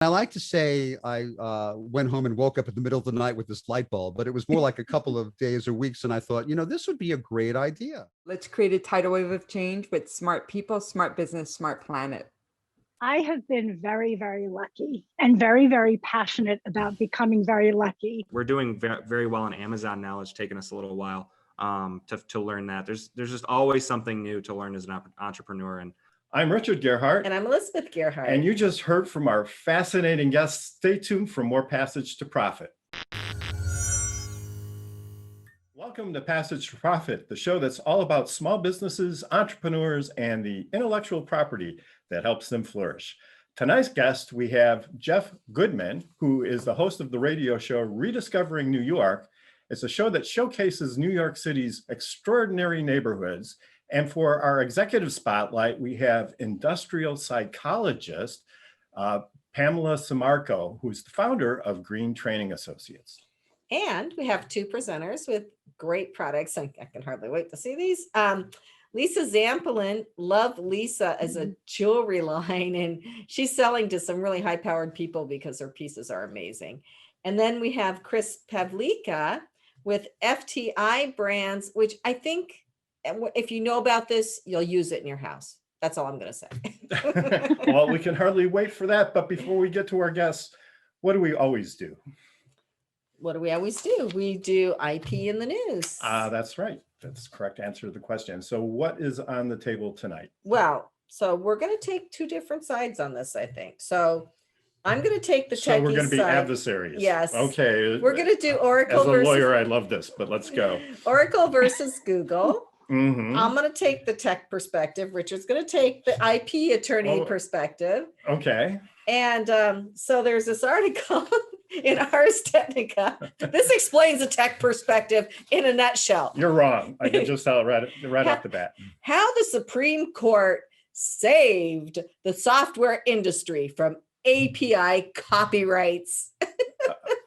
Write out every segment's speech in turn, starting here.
I like to say I went home and woke up in the middle of the night with this light bulb, but it was more like a couple of days or weeks. And I thought, this would be a great idea. Let's create a tidal wave of change with smart people, smart business, smart planet. I have been very, very lucky and very, very passionate about becoming very lucky. We're doing very well on Amazon now. It's taken us a little while to learn that. There's just always something new to learn as an entrepreneur. And I'm Richard Gerhardt. And I'm Elizabeth Gerhardt. And you just heard from our fascinating guests. Stay tuned for more Passage to Profit. Welcome to Passage to Profit, the show that's all about small businesses, entrepreneurs, and the intellectual property that helps them flourish. Tonight's guest, we have Jeff Goodman, who is the host of the radio show Rediscovering New York. It's a show that showcases New York City's extraordinary neighborhoods. And for our executive spotlight, we have industrial psychologist Pamela Sammarco, who's the founder of Green Training Associates. And we have two presenters with great products. I can hardly wait to see these. Lisa Zampolin, love Lisa as a jewelry line, and she's selling to some really high-powered people because her pieces are amazing. And then we have Chris Pavlica with FTI Brands, which I think, if you know about this, you'll use it in your house. That's all I'm going to say. Well, we can hardly wait for that. But before we get to our guests, what do we always do? What do we always do? We do IP in the news. That's right. That's the correct answer to the question. So what is on the table tonight? Well, so we're going to take two different sides on this, I think. So I'm going to take the techie So we're going to be side. Adversaries. Yes. Okay. We're going to do Oracle As a versus lawyer, I love this, but let's go. Oracle versus Google. Mm-hmm. I'm going to take the tech perspective. Richard's going to take the IP attorney perspective. Okay. And so there's this article in Ars Technica. This explains the tech perspective in a nutshell. You're wrong. I can just tell right off the bat. How the Supreme Court saved the software industry from API copyrights.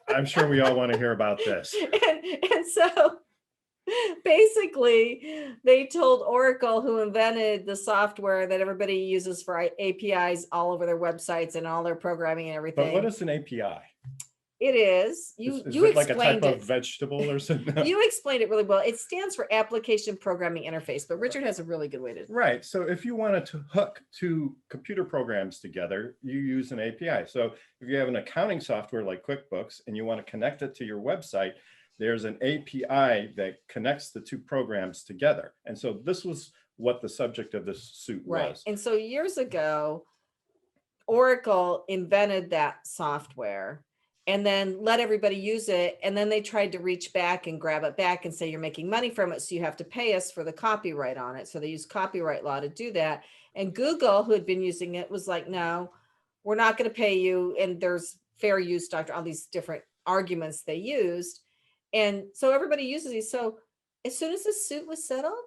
I'm sure we all want to hear about this. And so basically, they told Oracle, who invented the software that everybody uses for APIs all over their websites and all their programming and everything. But what is an API? It is. You it like a type of vegetable or something? You explained it really well. It stands for Application Programming Interface, but Richard has a really good way to. Right. So if you wanted to hook two computer programs together, you use an API. So if you have an accounting software like QuickBooks and you want to connect it to your website, there's an API that connects the two programs together. And so this was what the subject of this suit was. And so years ago, Oracle invented that software and then let everybody use it. And then they tried to reach back and grab it back and say, you're making money from it, so you have to pay us for the copyright on it. So they used copyright law to do that. And Google, who had been using it, was like, no, we're not going to pay you. And there's fair use doctrine, all these different arguments they used. And so everybody uses these. So as soon as the suit was settled,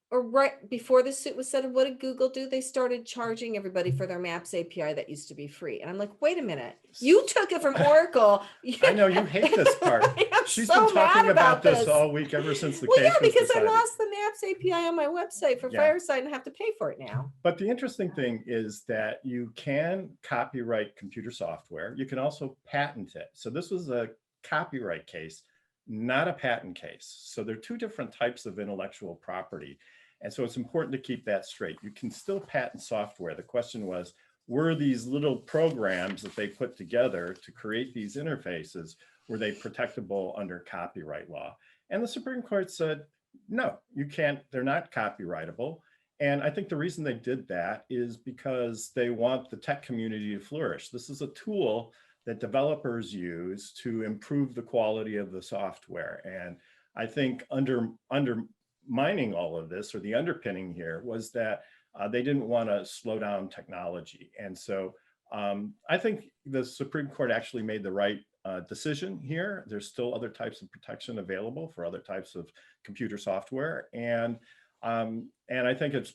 or right before the suit was settled, what did Google do? They started charging everybody for their Maps API that used to be free. And I'm like, wait a minute, you took it from Oracle. I know you hate this part. She's so been talking about this all week ever since the case was decided. Because I lost the Maps API on my website for Fireside and have to pay for it now. But the interesting thing is that you can copyright computer software. You can also patent it. So this was a copyright case, not a patent case. So there are two different types of intellectual property. And so it's important to keep that straight. You can still patent software. The question was, were these little programs that they put together to create these interfaces, were they protectable under copyright law? And the Supreme Court said, no, you can't, they're not copyrightable. And I think the reason they did that is because they want the tech community to flourish. This is a tool that developers use to improve the quality of the software. And I think undermining all of this, or the underpinning here, was that they didn't want to slow down technology. And so I think the Supreme Court actually made the right decision here. There's still other types of protection available for other types of computer software. And I think it's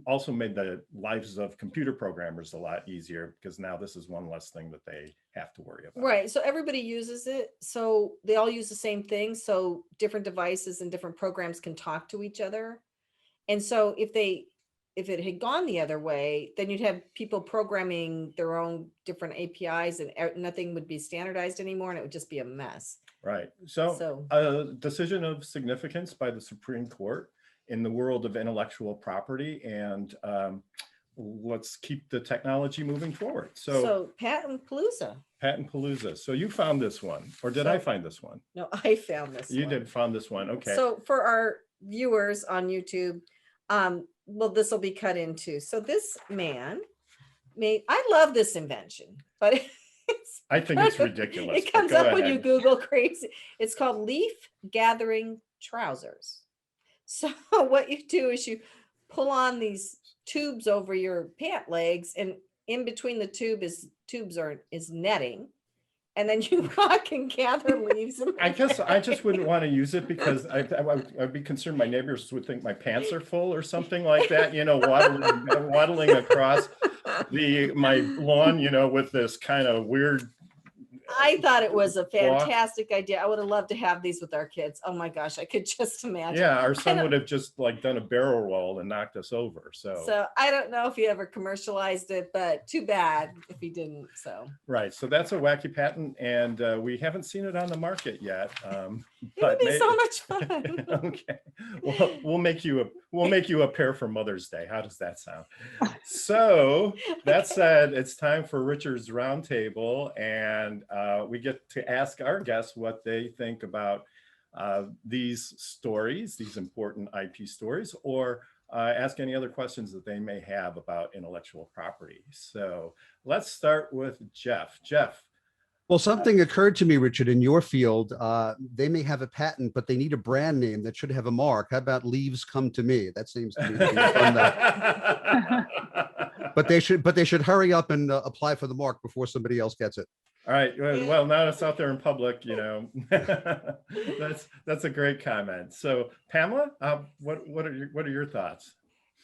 also made the lives of computer programmers a lot easier, because now this is one less thing that they have to worry about. Right. So everybody uses it. So they all use the same thing. So different devices and different programs can talk to each other. And so if they if it had gone the other way, then you'd have people programming their own different APIs and nothing would be standardized anymore, and it would just be a mess. Right. So a decision of significance by the Supreme Court in the world of intellectual property, and let's keep the technology moving forward. So Patent Palooza. Patent Palooza. So you found this one, or did I find this one? No, I found this one. You did found this one. Okay. So for our viewers on YouTube, well, this will be cut into. So this man I love this invention, but I think it's ridiculous. It comes up when you Google crazy. It's called leaf gathering trousers. So what you do is you pull on these tubes over your pant legs, and in between the tubes is netting, and then you walk and gather leaves. I guess I just wouldn't want to use it because I'd be concerned my neighbors would think my pants are full or something like that, you know, waddling across my lawn, you know, with this kind of weird. I thought it was a fantastic idea. I would have loved to have these with our kids. Oh my gosh, I could just imagine. Yeah, our son would have just like done a barrel roll and knocked us over. So I don't know if he ever commercialized it, but too bad if he didn't. So right, so that's a wacky patent, and we haven't seen it on the market yet. It would be so much fun. Okay, well, we'll make you a pair for Mother's Day. How does that sound? So that said, it's time for Richard's Roundtable, and we get to ask our guests what they think about these stories, these important IP stories, or ask any other questions that they may have about intellectual property. So let's start with Jeff. Jeff. Well, something occurred to me, Richard, in your field. They may have a patent, but they need a brand name that should have a mark. How about Leaves Come to Me? That seems to be fun. But they should hurry up and apply for the mark before somebody else gets it. All right. Well, now it's out there in public, you know. That's a great comment. So, Pamela, what are your thoughts?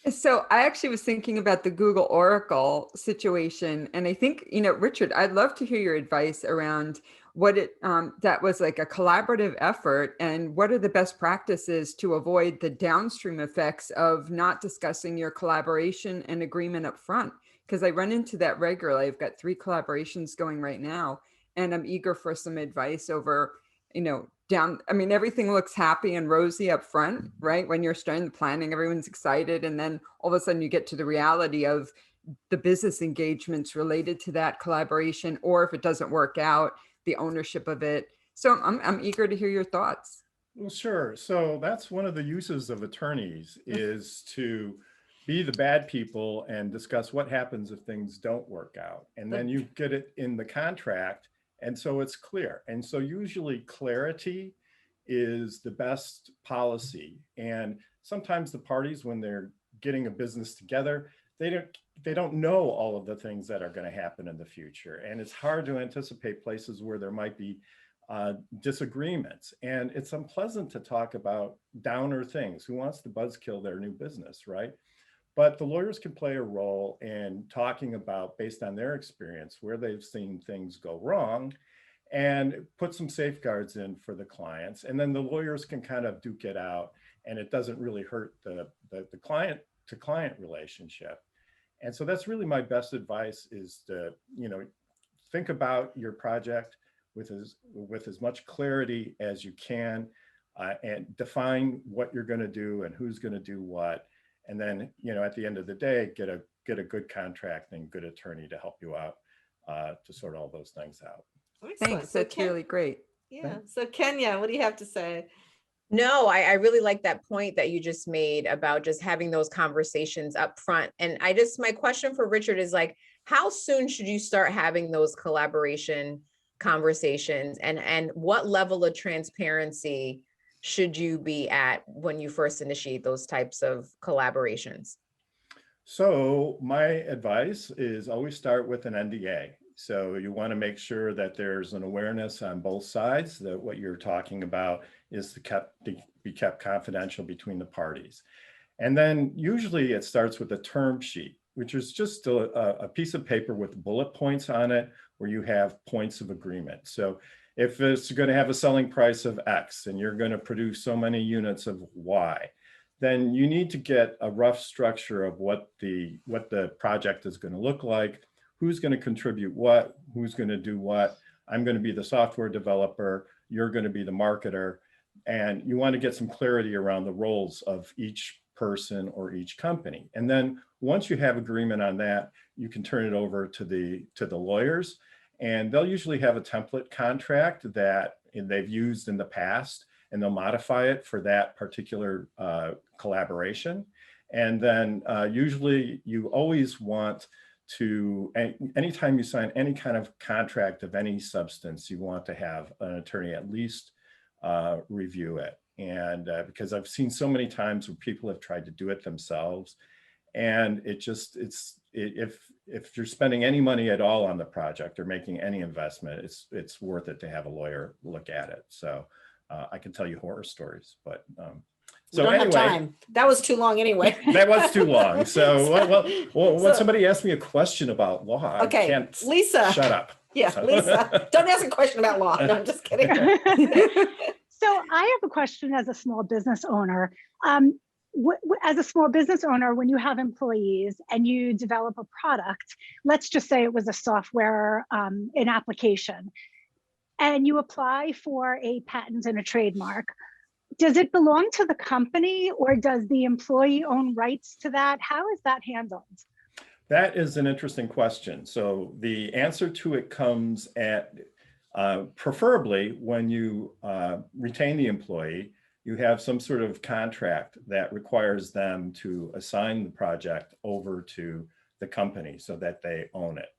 So I actually was thinking about the Google Oracle situation, and I think, you know, Richard, I'd love to hear your advice around what that was like a collaborative effort, and what are the best practices to avoid the downstream effects of not discussing your collaboration and agreement up front. Because I run into that regularly. I've got 3 collaborations going right now, and I'm eager for some advice over, you know, everything looks happy and rosy up front, right? When you're starting the planning, everyone's excited. And then all of a sudden you get to the reality of the business engagements related to that collaboration, or if it doesn't work out, the ownership of it. So I'm eager to hear your thoughts. Well, sure. So that's one of the uses of attorneys, is to be the bad people and discuss what happens if things don't work out. And then you get it in the contract. And so it's clear. And so usually clarity is the best policy. And sometimes the parties, when they're getting a business together, they don't know all of the things that are going to happen in the future. And it's hard to anticipate places where there might be disagreements. And it's unpleasant to talk about downer things. Who wants to buzzkill their new business, right? But the lawyers can play a role in talking about, based on their experience, where they've seen things go wrong, and put some safeguards in for the clients. And then the lawyers can kind of duke it out, and it doesn't really hurt the client to client relationship. And so that's really my best advice, is to, you know, think about your project with as much clarity as you can, and define what you're going to do and who's going to do what. And then, you know, at the end of the day, get a good contract and good attorney to help you out to sort all those things out. Excellent. Thanks. That's really great. Yeah. So Kenya, what do you have to say? No, I really like that point that you just made about just having those conversations up front. And my question for Richard is like, how soon should you start having those collaboration conversations, and what level of transparency should you be at when you first initiate those types of collaborations? So my advice is always start with an NDA. So you want to make sure that there's an awareness on both sides that what you're talking about is to be kept confidential between the parties. And then usually it starts with a term sheet, which is just a piece of paper with bullet points on it where you have points of agreement. So if it's going to have a selling price of X and you're going to produce so many units of Y, then you need to get a rough structure of what the project is going to look like, who's going to contribute what, who's going to do what. I'm going to be the software developer, you're going to be the marketer, and you want to get some clarity around the roles of each person or each company. And then once you have agreement on that, you can turn it over to the lawyers, and they'll usually have a template contract that they've used in the past, and they'll modify it for that particular collaboration. And then usually you always want to, anytime you sign any kind of contract of any substance, you want to have an attorney at least review it. And because I've seen so many times where people have tried to do it themselves, and if you're spending any money at all on the project or making any investment, it's worth it to have a lawyer look at it. So I can tell you horror stories, but so don't anyway, have time. That was too long anyway. that was too long. So when somebody asked me a question about law, Okay, I can't Lisa. shut up. Yeah, So. Lisa, don't ask a question about law. No, I'm just kidding. So I have a question as a small business owner. As a small business owner, when you have employees and you develop a product, let's just say it was a software, an application, and you apply for a patent and a trademark, does it belong to the company, or does the employee own rights to that? How is that handled? That is an interesting question. So the answer to it comes at preferably when you retain the employee, you have some sort of contract that requires them to assign the project over to the company so that they own it.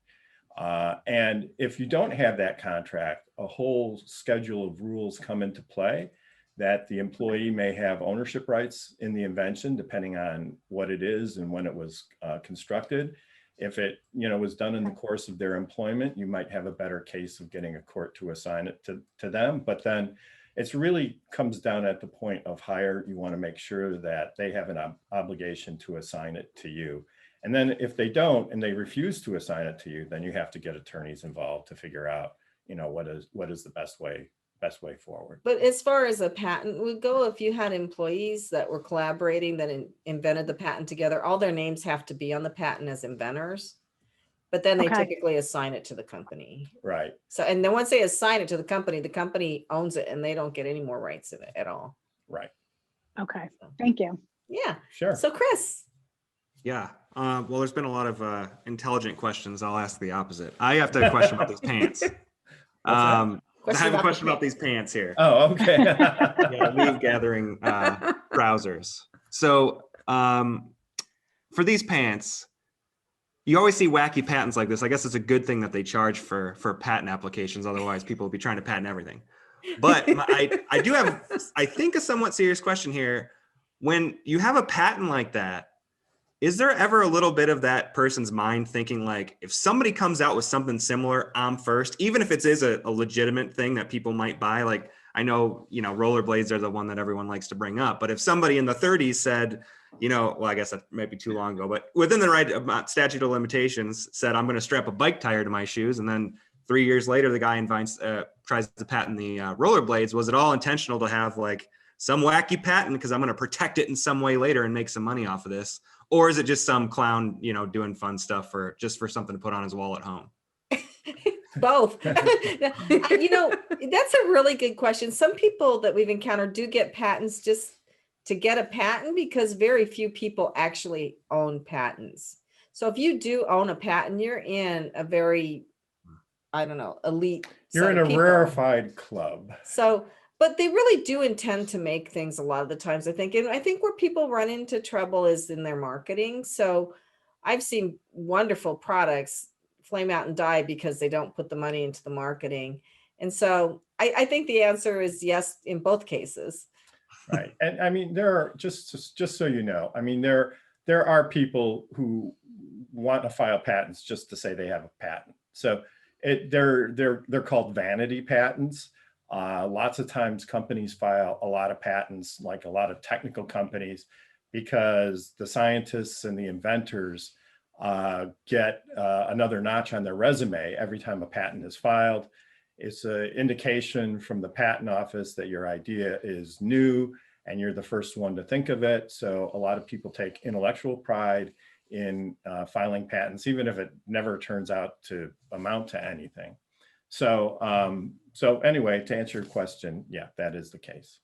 And if you don't have that contract, a whole schedule of rules come into play that the employee may have ownership rights in the invention, depending on what it is and when it was constructed. If it was done in the course of their employment, you might have a better case of getting a court to assign it to them. But then it's really comes down at the point of hire. You want to make sure that they have an obligation to assign it to you. And then if they don't, and they refuse to assign it to you, then you have to get attorneys involved to figure out, what is the best way forward. But as far as a patent would go, if you had employees that were collaborating that invented the patent together, all their names have to be on the patent as inventors, but then they typically assign it to the company. Right. So, and then once they assign it to the company owns it and they don't get any more rights in it at all. Right. Okay, thank you. Yeah. Sure. So Chris. Yeah. Well, there's been a lot of intelligent questions. I'll ask the opposite. I have to question about these pants. I have a question about these pants here. Oh, okay. Yeah, leaf gathering trousers. So for these pants, you always see wacky patents like this. I guess it's a good thing that they charge for patent applications. Otherwise, people would be trying to patent everything. But I do have, I think, a somewhat serious question here. When you have a patent like that, is there ever a little bit of that person's mind thinking like, if somebody comes out with something similar, I'm first, even if it is a legitimate thing that people might buy? Like, I know, rollerblades are the one that everyone likes to bring up, but if somebody in the 30s said, well, I guess that might be too long ago, but within the right statute of limitations said, I'm going to strap a bike tire to my shoes. And then 3 years later, the guy tries to patent the rollerblades. Was it all intentional to have like some wacky patent because I'm going to protect it in some way later and make some money off of this? Or is it just some clown, doing fun stuff for something to put on his wall at home? Both. That's a really good question. Some people that we've encountered do get patents just to get a patent because very few people actually own patents. So if you do own a patent, you're in a very, elite. You're in a rarefied club. So, but they really do intend to make things a lot of the times, I think. And I think where people run into trouble is in their marketing. So I've seen wonderful products flame out and die because they don't put the money into the marketing. And so I think the answer is yes in both cases. Right. And I mean, there are, just so you know, I mean, there are people who want to file patents just to say they have a patent. So they're called vanity patents. Lots of times companies file a lot of patents, like a lot of technical companies, because the scientists and the inventors get another notch on their resume every time a patent is filed. It's an indication from the patent office that your idea is new and you're the first one to think of it. So a lot of people take intellectual pride in filing patents, even if it never turns out to amount to anything. So, so anyway, to answer your question, yeah, that is the case.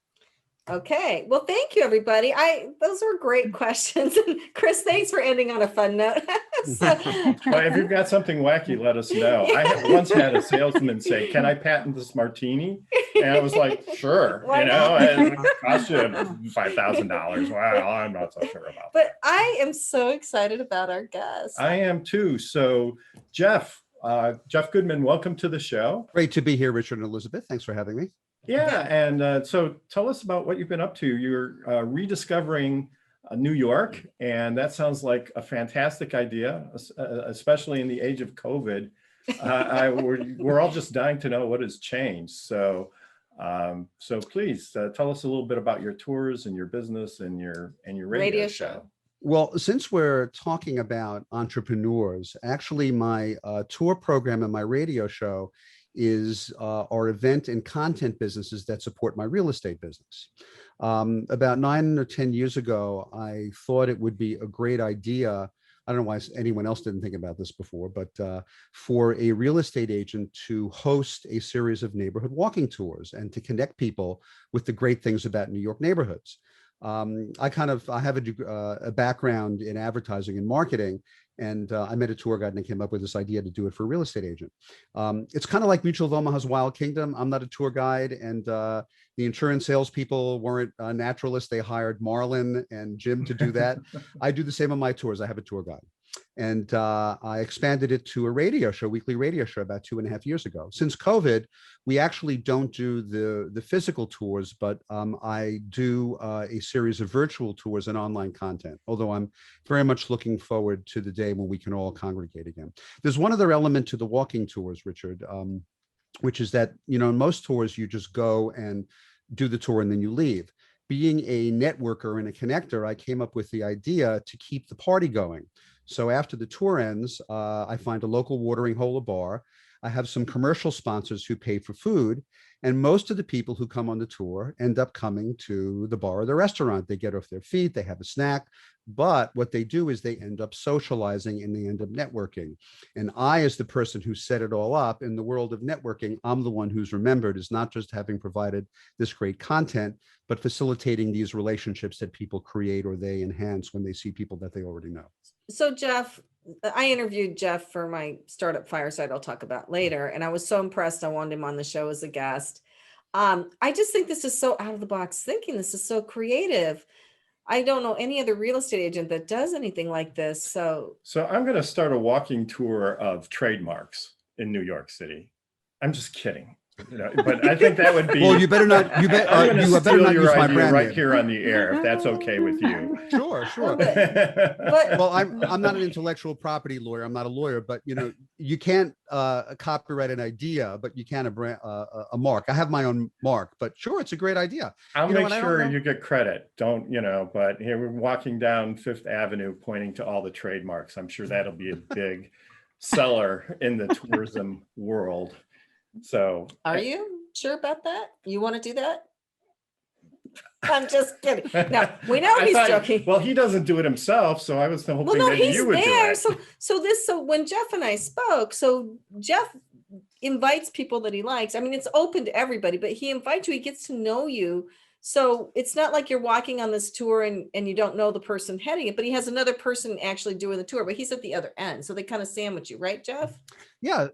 Okay. Well, thank you, everybody. Those were great questions. And Chris, thanks for ending on a fun note. Well, if you've got something wacky, let us know. I once had a salesman say, "Can I patent this martini?" And I was like, "Sure." Why you know, not? and it cost you $5,000. Well, I'm not so sure about that. But I am so excited about our guest. I am too. So, Jeff Goodman, welcome to the show. Great to be here, Richard and Elizabeth. Thanks for having me. Yeah, and so tell us about what you've been up to. You're rediscovering New York, and that sounds like a fantastic idea, especially in the age of COVID. We're all just dying to know what has changed. So, so please tell us a little bit about your tours and your business and your radio show. Well, since we're talking about entrepreneurs, actually my tour program and my radio show is our event and content businesses that support my real estate business. About 9 or 10 years ago, I thought it would be a great idea. I don't know why anyone else didn't think about this before, but for a real estate agent to host a series of neighborhood walking tours and to connect people with the great things about New York neighborhoods. I have a background in advertising and marketing, and I met a tour guide and I came up with this idea to do it for a real estate agent. It's kind of like Mutual of Omaha's Wild Kingdom. I'm not a tour guide, and the insurance salespeople weren't naturalists. They hired Marlon and Jim to do that. I do the same on my tours. I have a tour guide. And I expanded it to a radio show, weekly radio show, about 2.5 years ago. Since COVID, we actually don't do the physical tours, but I do a series of virtual tours and online content, although I'm very much looking forward to the day when we can all congregate again. There's one other element to the walking tours, Richard, which is that, you know, in most tours, you just go and do the tour and then you leave. Being a networker and a connector, I came up with the idea to keep the party going. So after the tour ends, I find a local watering hole or bar. I have some commercial sponsors who pay for food. And most of the people who come on the tour end up coming to the bar or the restaurant. They get off their feet, they have a snack. But what they do is they end up socializing and they end up networking. And I, as the person who set it all up in the world of networking, I'm the one who's remembered as not just having provided this great content, but facilitating these relationships that people create or they enhance when they see people that they already know. So Jeff, I interviewed Jeff for my startup fireside I'll talk about later. And I was so impressed. I wanted him on the show as a guest. I just think this is so out of the box thinking. This is so creative. I don't know any other real estate agent that does anything like this. So I'm going to start a walking tour of Trademarks in New York City. I'm just kidding. You know, but I think that would be. Well, you better not. You better not use my brand right name. Here on the air, if that's okay with you. Sure. but Well, I'm not an intellectual property lawyer. I'm not a lawyer, but you know, you can't copyright an idea, but you can a mark. I have my own mark, but sure, it's a great idea. I'll make sure you get credit. Don't, you know, but here we're walking down Fifth Avenue pointing to all the trademarks. I'm sure that'll be a big seller in the tourism world. So are you sure about that? You want to do that? I'm just kidding. No, we know he's joking. Well, he doesn't do it himself, so I was hoping that you would there. do it. So when Jeff and I spoke, so Jeff invites people that he likes. I mean, it's open to everybody, but he invites you, he gets to know you. So it's not like you're walking on this tour and you don't know the person heading it, but he has another person actually doing the tour, but he's at the other end. So they kind of sandwich you, right, Jeff? Yeah,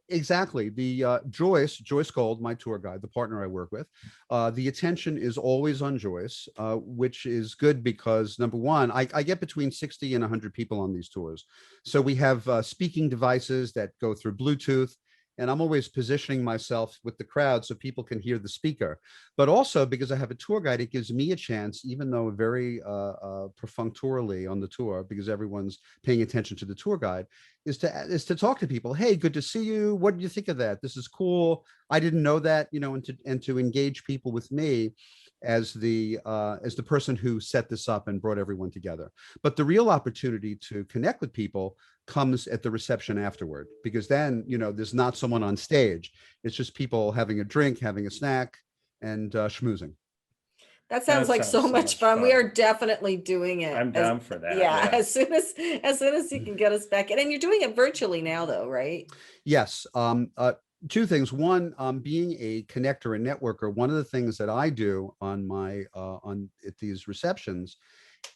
exactly. The Joyce Gold, my tour guide, the partner I work with, the attention is always on Joyce, which is good because number one, I get between 60 and 100 people on these tours. So we have speaking devices that go through Bluetooth. And I'm always positioning myself with the crowd so people can hear the speaker. But also because I have a tour guide, it gives me a chance, even though very perfunctorily on the tour, because everyone's paying attention to the tour guide, is to talk to people. Hey, good to see you. What did you think of that? This is cool. I didn't know that, you know, and to engage people with me as the person who set this up and brought everyone together. But the real opportunity to connect with people comes at the reception afterward, because then, you know, there's not someone on stage. It's just people having a drink, having a snack, and schmoozing. That sounds like so much fun. We are definitely doing it. I'm down for that. Yeah, as soon as you can get us back in. And you're doing it virtually now though, right? Yes. Two things. One, being a connector and networker, one of the things that I do on my at these receptions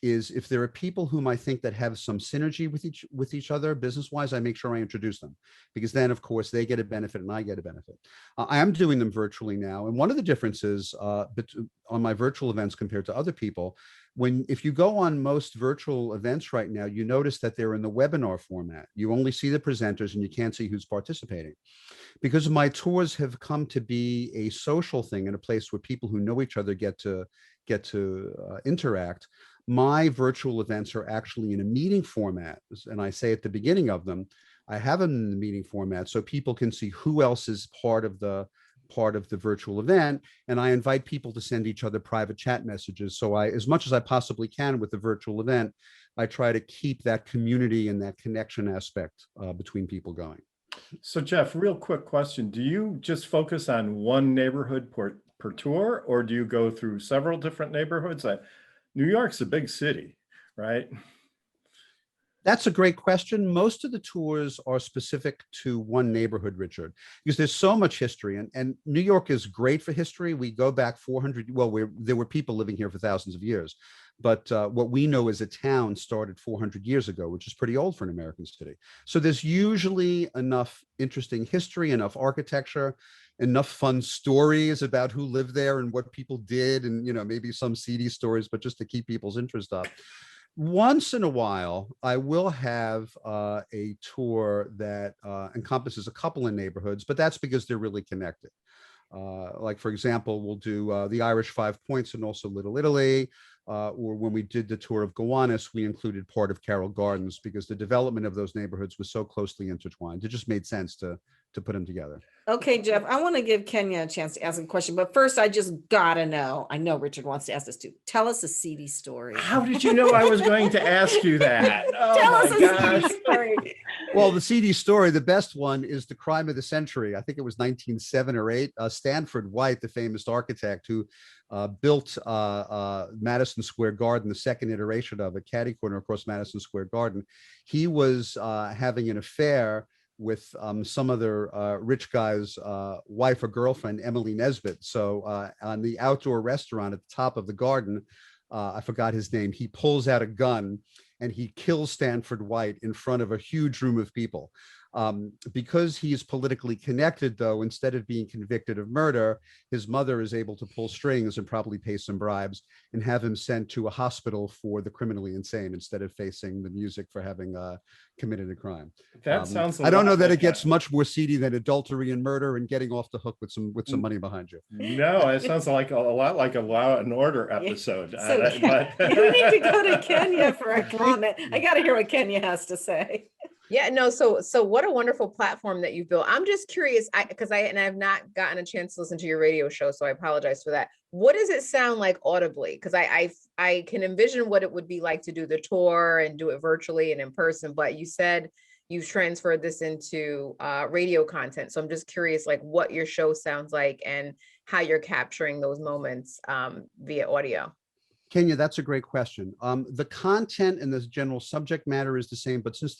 is if there are people whom I think that have some synergy with each other business wise, I make sure I introduce them, because then of course they get a benefit and I get a benefit. I am doing them virtually now, and one of the differences on my virtual events compared to other people, if you go on most virtual events right now, you notice that they're in the webinar format. You only see the presenters and you can't see who's participating. Because my tours have come to be a social thing and a place where people who know each other get to interact. My virtual events are actually in a meeting format, and I say at the beginning of them, I have them in the meeting format so people can see who else is part of the virtual event, and I invite people to send each other private chat messages. So as much as I possibly can with the virtual event, I try to keep that community and that connection aspect between people going. So Jeff, real quick question. Do you just focus on one neighborhood per tour, or do you go through several different neighborhoods? New York's a big city, right? That's a great question. Most of the tours are specific to one neighborhood, Richard, because there's so much history, and New York is great for history. We go back 400, well, there were people living here for thousands of years, but what we know as a town started 400 years ago, which is pretty old for an American city. So there's usually enough interesting history, enough architecture, enough fun stories about who lived there and what people did, and maybe some seedy stories, but just to keep people's interest up. Once in a while, I will have a tour that encompasses a couple of neighborhoods, but that's because they're really connected. Like, for example, we'll do the Irish Five Points and also Little Italy. Or when we did the tour of Gowanus, we included part of Carroll Gardens because the development of those neighborhoods was so closely intertwined. It just made sense to put them together. Okay, Jeff, I want to give Kenya a chance to ask a question, but first I just gotta know. I know Richard wants to ask this too. Tell us a seedy story. How did you know I was going to ask you that? Oh, Tell us my a gosh. seedy story. Well, the seedy story, the best one is the crime of the century. I think it was 1907 or 8. Stanford White, the famous architect who built Madison Square Garden, the second iteration of it, catty corner across Madison Square Garden. He was having an affair with some other rich guy's wife or girlfriend, Emily Nesbitt. So on the outdoor restaurant at the top of the garden, I forgot his name, he pulls out a gun and he kills Stanford White in front of a huge room of people. Because he is politically connected, though, instead of being convicted of murder, his mother is able to pull strings and probably pay some bribes and have him sent to a hospital for the criminally insane instead of facing the music for having committed a crime. That sounds. I don't know that it gets much more seedy than adultery and murder and getting off the hook with some money behind you. No, it sounds like a lot like a Law and Order episode. So, you need to go to Kenya for a comment. I got to hear what Kenya has to say. Yeah, no, so what a wonderful platform that you've built. I'm just curious, because I've not gotten a chance to listen to your radio show, so I apologize for that. What does it sound like audibly? Because I can envision what it would be like to do the tour and do it virtually and in person, but you said you've transferred this into radio content. So I'm just curious, like what your show sounds like and how you're capturing those moments via audio. Kenya, that's a great question. The content and the general subject matter is the same, but since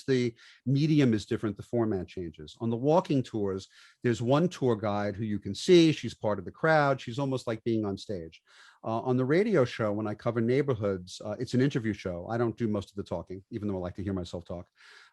the medium is different, the format changes. On the walking tours, there's one tour guide who you can see. She's part of the crowd. She's almost like being on stage. On the radio show, when I cover neighborhoods, it's an interview show. I don't do most of the talking, even though I like to hear myself talk.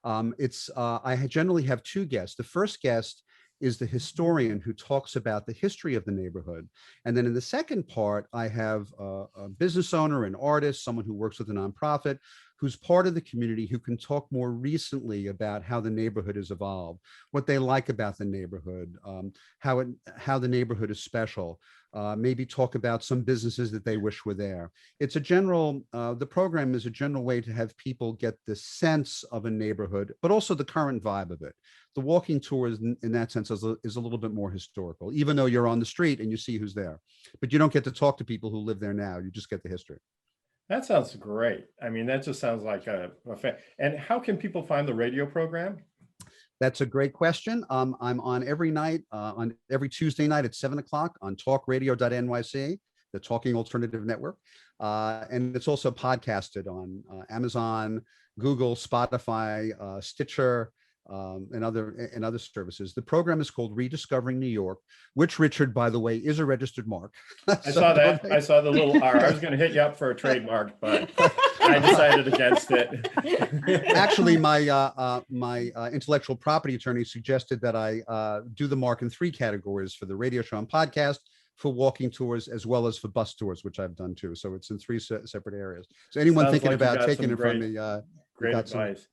I generally have two guests. The first guest is the historian who talks about the history of the neighborhood. And then in the second part, I have a business owner, an artist, someone who works with a nonprofit, who's part of the community, who can talk more recently about how the neighborhood has evolved, what they like about the neighborhood, how the neighborhood is special, maybe talk about some businesses that they wish were there. It's a general, the program is a general way to have people get the sense of a neighborhood, but also the current vibe of it. The walking tour is, in that sense, is a little bit more historical, even though you're on the street and you see who's there. But you don't get to talk to people who live there now. You just get the history. That sounds great. I mean, that just sounds like a and how can people find the radio program? That's a great question. I'm on every night, on every Tuesday night at 7 o'clock on talkradio.nyc. the Talking Alternative Network. And it's also podcasted on Amazon, Google, Spotify, Stitcher, and other services. The program is called Rediscovering New York, which, Richard, by the way, is a registered mark. I saw that. I saw the little R. I was going to hit you up for a trademark, but I decided against it. Actually, my intellectual property attorney suggested that I do the mark in 3 categories: for the radio show and podcast, for walking tours, as well as for bus tours, which I've done too. So it's in 3 separate areas. So anyone Sounds thinking like you about got taking some it from me, great got some- advice.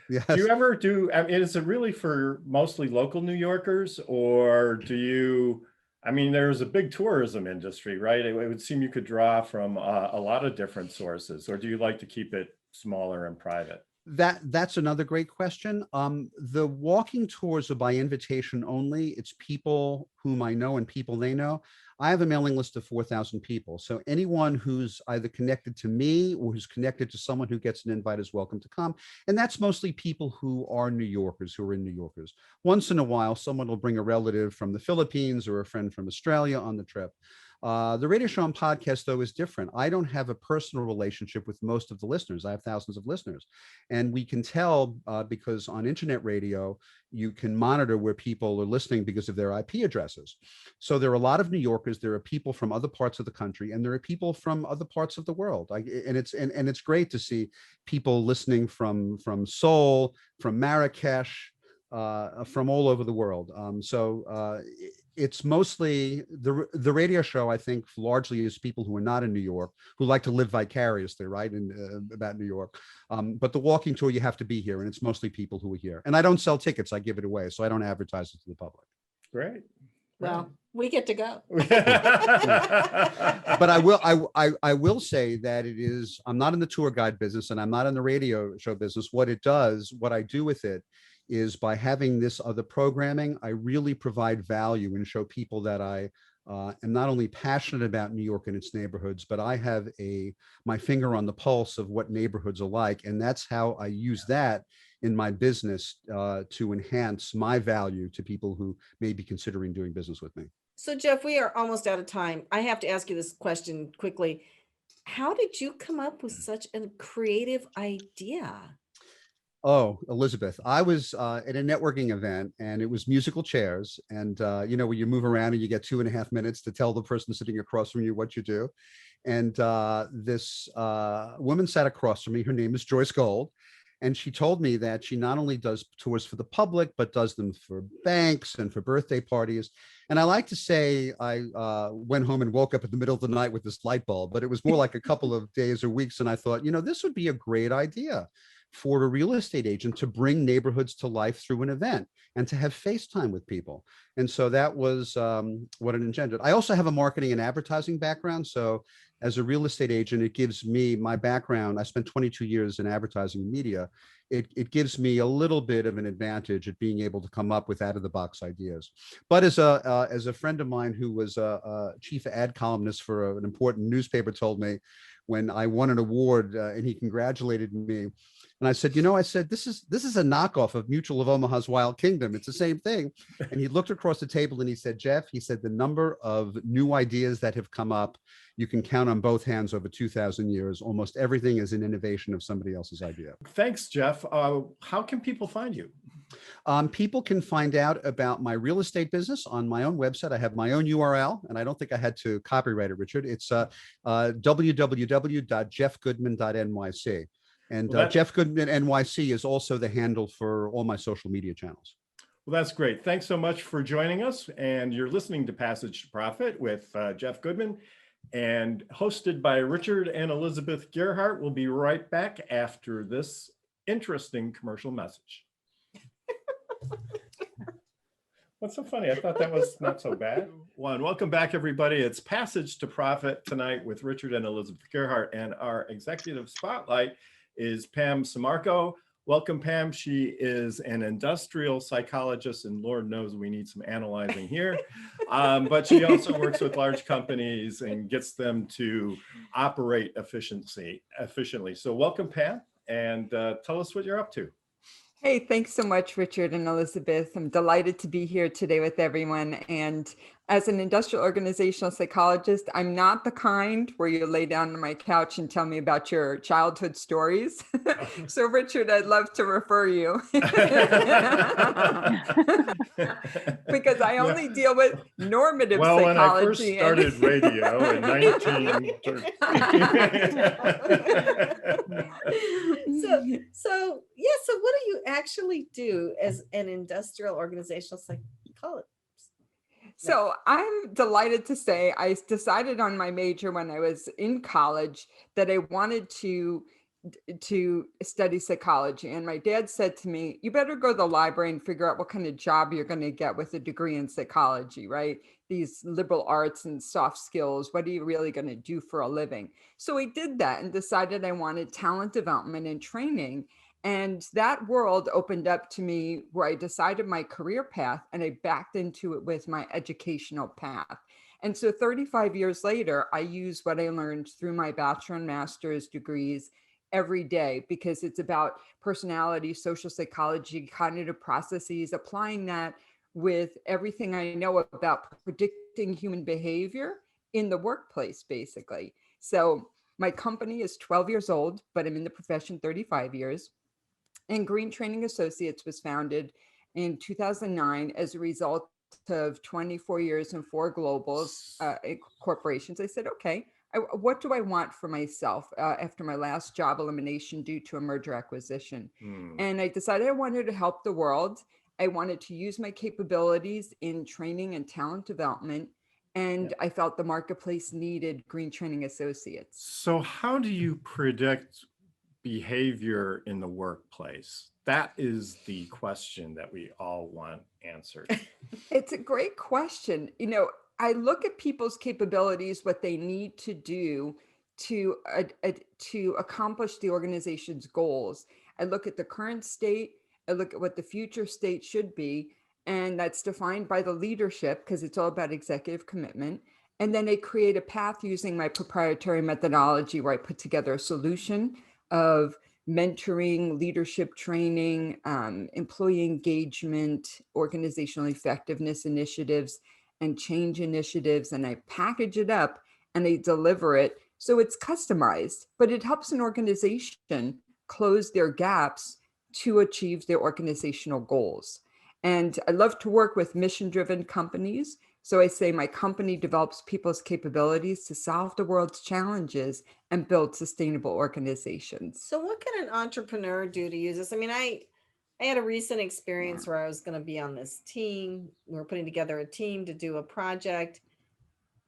yes. Do you ever do, I mean, is it really for mostly local New Yorkers, or do you, I mean, there's a big tourism industry, right? It would seem you could draw from a lot of different sources, or do you like to keep it smaller and private? That's another great question. The walking tours are by invitation only. It's people whom I know and people they know. I have a mailing list of 4,000 people. So anyone who's either connected to me or who's connected to someone who gets an invite is welcome to come. And that's mostly people who are New Yorkers, who are in New Yorkers. Once in a while, someone will bring a relative from the Philippines or a friend from Australia on the trip. The radio show and podcast, though, is different. I don't have a personal relationship with most of the listeners. I have thousands of listeners. And we can tell because on internet radio, you can monitor where people are listening because of their IP addresses. So there are a lot of New Yorkers, there are people from other parts of the country, and there are people from other parts of the world. And it's great to see people listening from Seoul, from Marrakesh, from all over the world. It's mostly the radio show, I think, largely is people who are not in New York, who like to live vicariously, right, about New York. But the walking tour, you have to be here, and it's mostly people who are here. And I don't sell tickets; I give it away, so I don't advertise it to the public. Great. Well, we get to go. But I will say that it is. I'm not in the tour guide business, and I'm not in the radio show business. What I do with it, is by having this other programming, I really provide value and show people that I am not only passionate about New York and its neighborhoods, but I have my finger on the pulse of what neighborhoods are like. And that's how I use that in my business to enhance my value to people who may be considering doing business with me. So Jeff, we are almost out of time. I have to ask you this question quickly. How did you come up with such a creative idea? Oh, Elizabeth, I was at a networking event, and it was musical chairs. And, where you move around and you get 2.5 minutes to tell the person sitting across from you what you do. And this woman sat across from me. Her name is Joyce Gold. And she told me that she not only does tours for the public, but does them for banks and for birthday parties. And I like to say I went home and woke up in the middle of the night with this light bulb, but it was more like a couple of days or weeks. And I thought, this would be a great idea for a real estate agent to bring neighborhoods to life through an event and to have FaceTime with people. And so that was what it engendered. I also have a marketing and advertising background. So as a real estate agent, it gives me my background. I spent 22 years in advertising and media. It gives me a little bit of an advantage at being able to come up with out of the box ideas. But as a friend of mine who was a chief ad columnist for an important newspaper told me when I won an award and he congratulated me, and I said, this is a knockoff of Mutual of Omaha's Wild Kingdom. It's the same thing. And he looked across the table and he said, Jeff, the number of new ideas that have come up, you can count on both hands over 2,000 years. Almost everything is an innovation of somebody else's idea. Thanks, Jeff. How can people find you? People can find out about my real estate business on my own website. I have my own URL, and I don't think I had to copyright it, Richard. It's www.jeffgoodman.nyc. And Jeff Goodman NYC is also the handle for all my social media channels. Well, that's great. Thanks so much for joining us. And you're listening to Passage to Profit with Jeff Goodman, and hosted by Richard and Elizabeth Gerhardt. We'll be right back after this interesting commercial message. What's so funny? I thought that was not so bad. Welcome back, everybody. It's Passage to Profit tonight with Richard and Elizabeth Gerhardt, and our executive spotlight is Pam Sammarco. Welcome, Pam. She is an industrial psychologist, and Lord knows we need some analyzing here. But she also works with large companies and gets them to operate efficiently. So welcome, Pam, and tell us what you're up to. Hey, thanks so much, Richard and Elizabeth. I'm delighted to be here today with everyone. And as an industrial organizational psychologist, I'm not the kind where you lay down on my couch and tell me about your childhood stories. So Richard, I'd love to refer you. Because I only deal with normative Well, when I first psychology. started radio in 19... So yeah, so what do you actually do as an industrial organizational psychologist? So I'm delighted to say I decided on my major when I was in college that I wanted to study psychology. And my dad said to me, you better go to the library and figure out what kind of job you're going to get with a degree in psychology, right? These liberal arts and soft skills, what are you really going to do for a living? So I did that and decided I wanted talent development and training. And that world opened up to me where I decided my career path and I backed into it with my educational path. And so 35 years later, I use what I learned through my bachelor and master's degrees every day, because it's about personality, social psychology, cognitive processes, applying that with everything I know about predicting human behavior in the workplace, basically. So my company is 12 years old, but I'm in the profession 35 years. And Green Training Associates was founded in 2009 as a result of 24 years and 4 globals corporations. I said, okay, what do I want for myself after my last job elimination due to a merger acquisition? And I decided I wanted to help the world. I wanted to use my capabilities in training and talent development. And I felt the marketplace needed Green Training Associates. So how do you predict behavior in the workplace? That is the question that we all want answered. It's a great question. You know, I look at people's capabilities, what they need to do to accomplish the organization's goals. I look at the current state, I look at what the future state should be, and that's defined by the leadership, because it's all about executive commitment. And then I create a path using my proprietary methodology where I put together a solution of mentoring, leadership training, employee engagement, organizational effectiveness initiatives, and change initiatives. And I package it up and I deliver it. So it's customized, but it helps an organization close their gaps to achieve their organizational goals. And I love to work with mission-driven companies. So I say my company develops people's capabilities to solve the world's challenges and build sustainable organizations. So what can an entrepreneur do to use this? I mean, I had a recent experience where I was going to be on this team. We were putting together a team to do a project.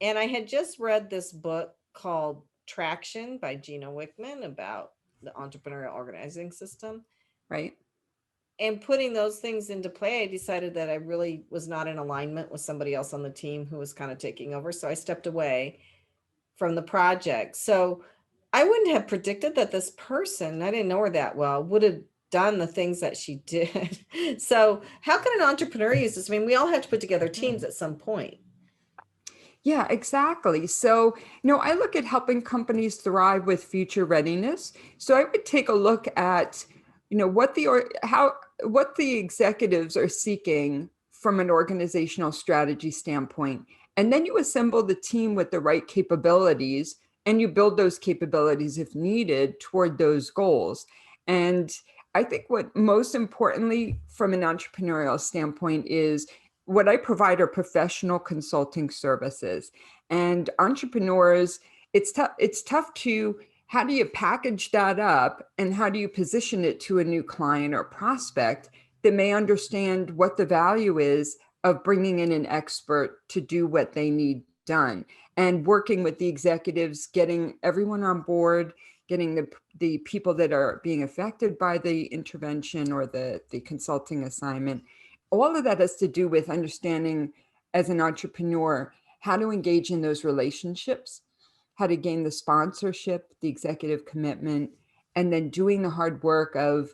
And I had just read this book called Traction by Gino Wickman about the entrepreneurial organizing system. Right. And putting those things into play, I decided that I really was not in alignment with somebody else on the team who was kind of taking over. So I stepped away from the project. So I wouldn't have predicted that this person, I didn't know her that well, would have done the things that she did. So how can an entrepreneur use this? I mean, we all have to put together teams at some point. Yeah, exactly. So, I look at helping companies thrive with future readiness. So I would take a look at, what the executives are seeking from an organizational strategy standpoint. And then you assemble the team with the right capabilities and you build those capabilities if needed toward those goals. And I think what most importantly from an entrepreneurial standpoint is what I provide are professional consulting services. And entrepreneurs, it's tough to, how do you package that up and how do you position it to a new client or prospect that may understand what the value is of bringing in an expert to do what they need done, and working with the executives, getting everyone on board, getting the people that are being affected by the intervention or the consulting assignment. All of that has to do with understanding as an entrepreneur how to engage in those relationships, how to gain the sponsorship, the executive commitment, and then doing the hard work of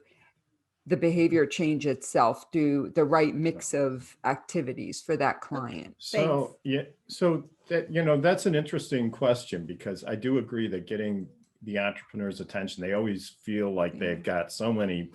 the behavior change itself, do the right mix of activities for that client. So, so that, that's an interesting question, because I do agree that getting the entrepreneur's attention, they always feel like they've got so many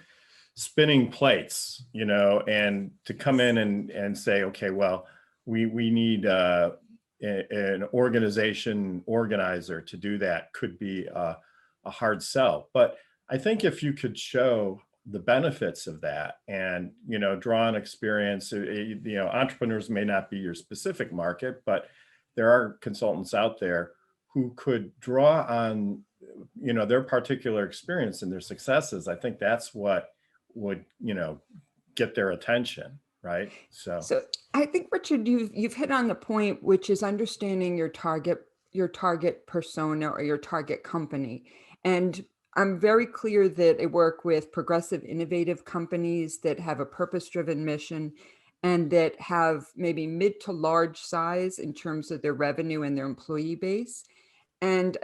spinning plates, and to come in and say, okay, well, we need an organizer to do that could be a hard sell. But I think if you could show the benefits of that and, draw on experience, entrepreneurs may not be your specific market, but there are consultants out there who could draw on, their particular experience and their successes. I think that's what would, get their attention, right? So I think, Richard, you've hit on the point, which is understanding your target persona or your target company. And I'm very clear that I work with progressive, innovative companies that have a purpose-driven mission and that have maybe mid to large size in terms of their revenue and their employee base. And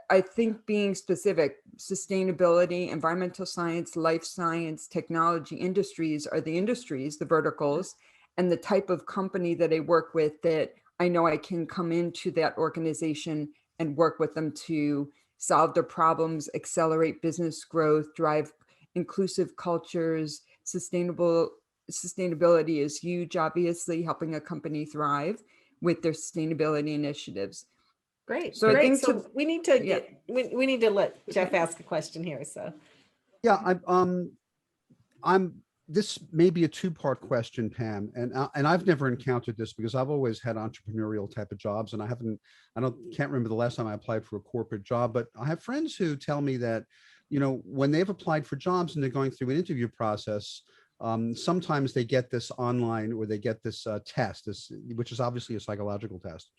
I think being specific, sustainability, environmental science, life science, technology industries are the industries, the verticals, and the type of company that I work with that I know I can come into that organization and work with them to solve their problems, accelerate business growth, drive inclusive cultures. Sustainability is huge, obviously, helping a company thrive with their sustainability initiatives. Great. So I Great. think So we need to we need to let Jeff ask a question here. So Yeah, I'm this may be a two-part question, Pam, and I've never encountered this because I've always had entrepreneurial type of jobs, and can't remember the last time I applied for a corporate job, but I have friends who tell me that, when they've applied for jobs and they're going through an interview process, sometimes they get this online or they get this test, which is obviously a psychological test.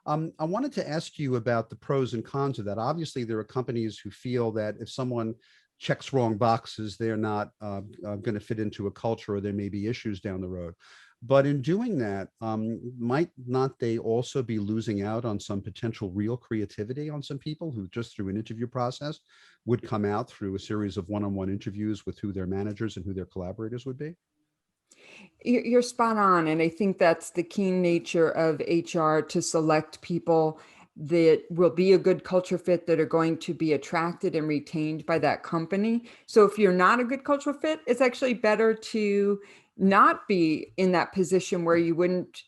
I wanted to ask you about the pros and cons of that. Obviously, there are companies who feel that if someone checks wrong boxes, they're not going to fit into a culture, or there may be issues down the road. But in doing that, might not they also be losing out on some potential real creativity on some people who just through an interview process would come out through a series of one-on-one interviews with who their managers and who their collaborators would be? You're spot on. And I think that's the keen nature of HR, to select people that will be a good culture fit, that are going to be attracted and retained by that company. So if you're not a good cultural fit, it's actually better to not be in that position where you wouldn't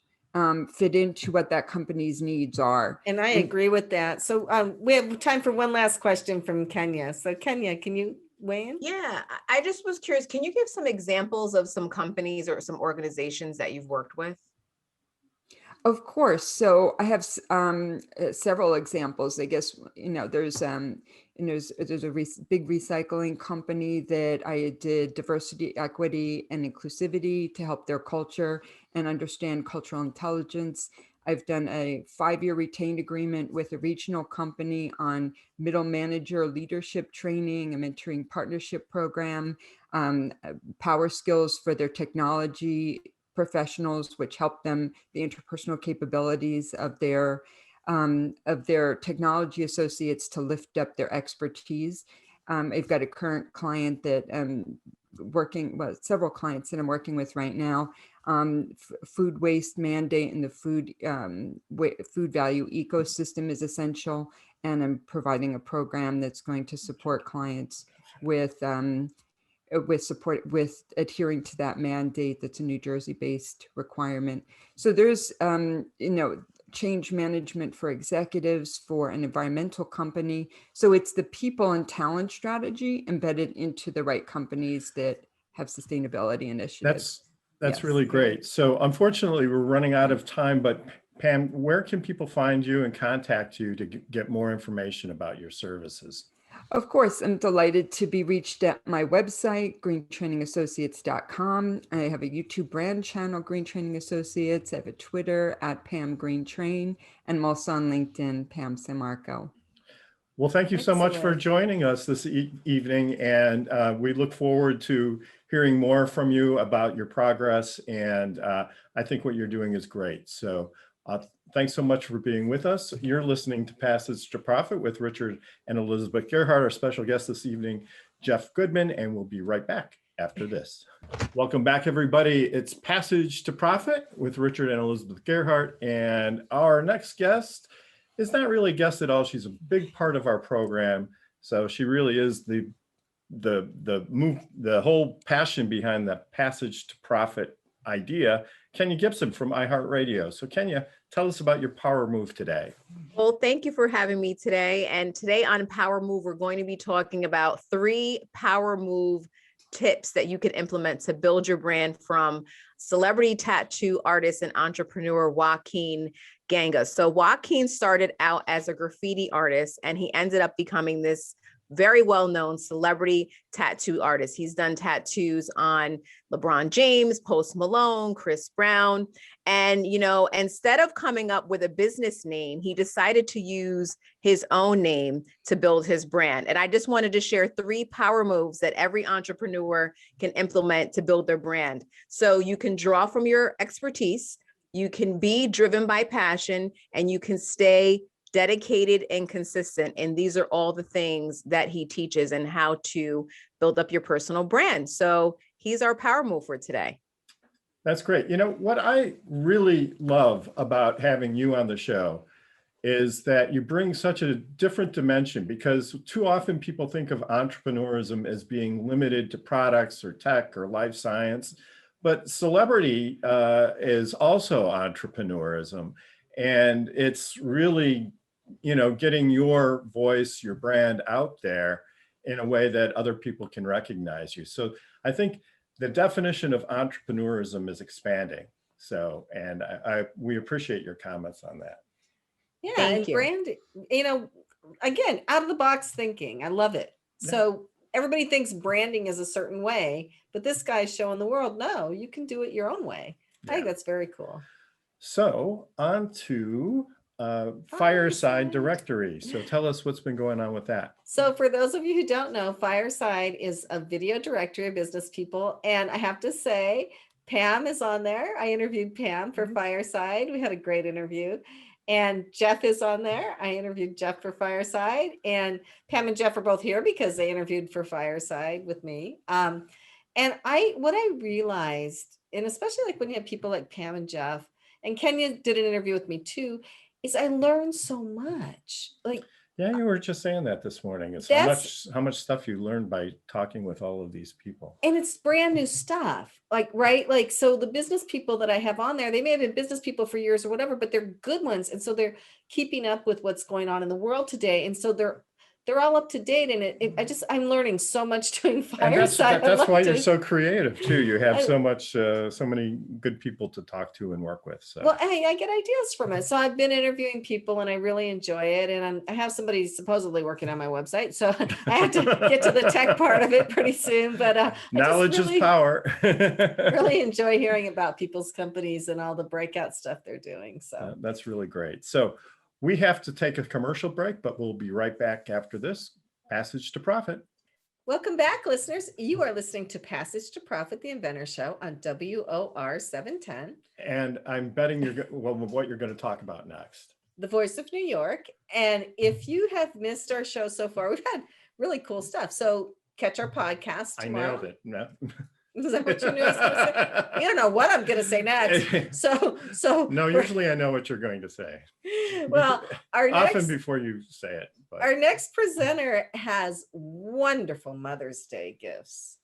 fit into what that company's needs are. and I agree with that. So we have time for one last question from Kenya. So Kenya, can you weigh in? Yeah, I just was curious. Can you give some examples of some companies or some organizations that you've worked with? Of course. So I have several examples. I guess, there's a big recycling company that I did diversity, equity, and inclusivity to help their culture and understand cultural intelligence. I've done a 5-year retained agreement with a regional company on middle manager leadership training, a mentoring partnership program, power skills for their technology professionals, which help them, the interpersonal capabilities of their technology associates to lift up their expertise. I've got a current client that several clients that I'm working with right now. Food waste mandate and the food value ecosystem is essential, and I'm providing a program that's going to support clients with adhering to that mandate. That's a New Jersey-based requirement. So there's change management for executives for an environmental company. So it's the people and talent strategy embedded into the right companies that have sustainability initiatives. That's Yes. really great. So unfortunately, we're running out of time, but Pam, where can people find you and contact you to get more information about your services? Of course, I'm delighted to be reached at my website, greentrainingassociates.com. I have a YouTube brand channel, Green Training Associates. I have a Twitter at Pam Green Train, and I'm also on LinkedIn, Pam Sammarco. Well, thank you so much for Excellent. joining us this evening, and we look forward to hearing more from you about your progress, and I think what you're doing is great. So thanks so much for being with us. You're listening to Passage to Profit with Richard and Elizabeth Gerhardt. Our special guest this evening, Jeff Goodman, and we'll be right back after this. Welcome back, everybody. It's Passage to Profit with Richard and Elizabeth Gerhardt, and our next guest is not really a guest at all. She's a big part of our program. So she really is the whole passion behind the Passage to Profit idea, Kenya Gibson from iHeartRadio. So Kenya, tell us about your power move today. Well, thank you for having me today. And today on Power Move, we're going to be talking about 3 power move tips that you can implement to build your brand from celebrity tattoo artist and entrepreneur Joaquin Ganga. So Joaquin started out as a graffiti artist, and he ended up becoming this very well-known celebrity tattoo artist. He's done tattoos on LeBron James, Post Malone, Chris Brown. And, you know, instead of coming up with a business name, he decided to use his own name to build his brand. And I just wanted to share 3 power moves that every entrepreneur can implement to build their brand. So you can draw from your expertise, you can be driven by passion, and you can stay dedicated and consistent. And these are all the things that he teaches and how to build up your personal brand. So he's our power move for today. That's great. You know, what I really love about having you on the show is that you bring such a different dimension, because too often people think of entrepreneurism as being limited to products or tech or life science, but celebrity is also entrepreneurism. And it's really, you know, getting your voice, your brand out there in a way that other people can recognize you. So I think the definition of entrepreneurism is expanding. So, and we appreciate your comments on that. Yeah, Thank and you. brand, you know, again, out of the box thinking. I love it. Yeah. So everybody thinks branding is a certain way, but this guy's showing the world, no, you can do it your own way. I think that's very cool. So on to Fireside Directory. So tell us what's been going on with that. So for those of you who don't know, Fireside is a video directory of business people. And I have to say, Pam is on there. I interviewed Pam for Fireside. We had a great interview. And Jeff is on there. I interviewed Jeff for Fireside. And Pam and Jeff are both here because they interviewed for Fireside with me. And what I realized, and especially like when you have people like Pam and Jeff, and Kenya did an interview with me too, is I learned so much. Like, yeah, you were just saying that this morning. It's how much stuff you learned by talking with all of these people. And it's brand new stuff. Like, right? Like, so the business people that I have on there, they may have been business people for years or whatever, but they're good ones. And so they're keeping up with what's going on in the world today. And so they're all up to date. And I'm learning so much doing Fireside. That's why you're so creative too. You have so many good people to talk to and work with. So. Well, hey, I get ideas from it. So I've been interviewing people and I really enjoy it. And I have somebody supposedly working on my website. So I have to get to the tech part of it pretty soon. But knowledge is power. Really enjoy hearing about people's companies and all the breakout stuff they're doing. So that's really great. So we have to take a commercial break, but we'll be right back after this Passage to Profit. Welcome back, listeners. You are listening to Passage to Profit, the Inventor Show on WOR 710. And I'm betting what you're going to talk about next. The Voice of New York. And if you have missed our show so far, we've had really cool stuff. So catch our podcast tomorrow. I nailed it. No. Is that what you knew I was going to say? You don't know what I'm going to say next. So no, usually I know what you're going to say. Well, often before you say it. But. Our next presenter has wonderful Mother's Day gifts.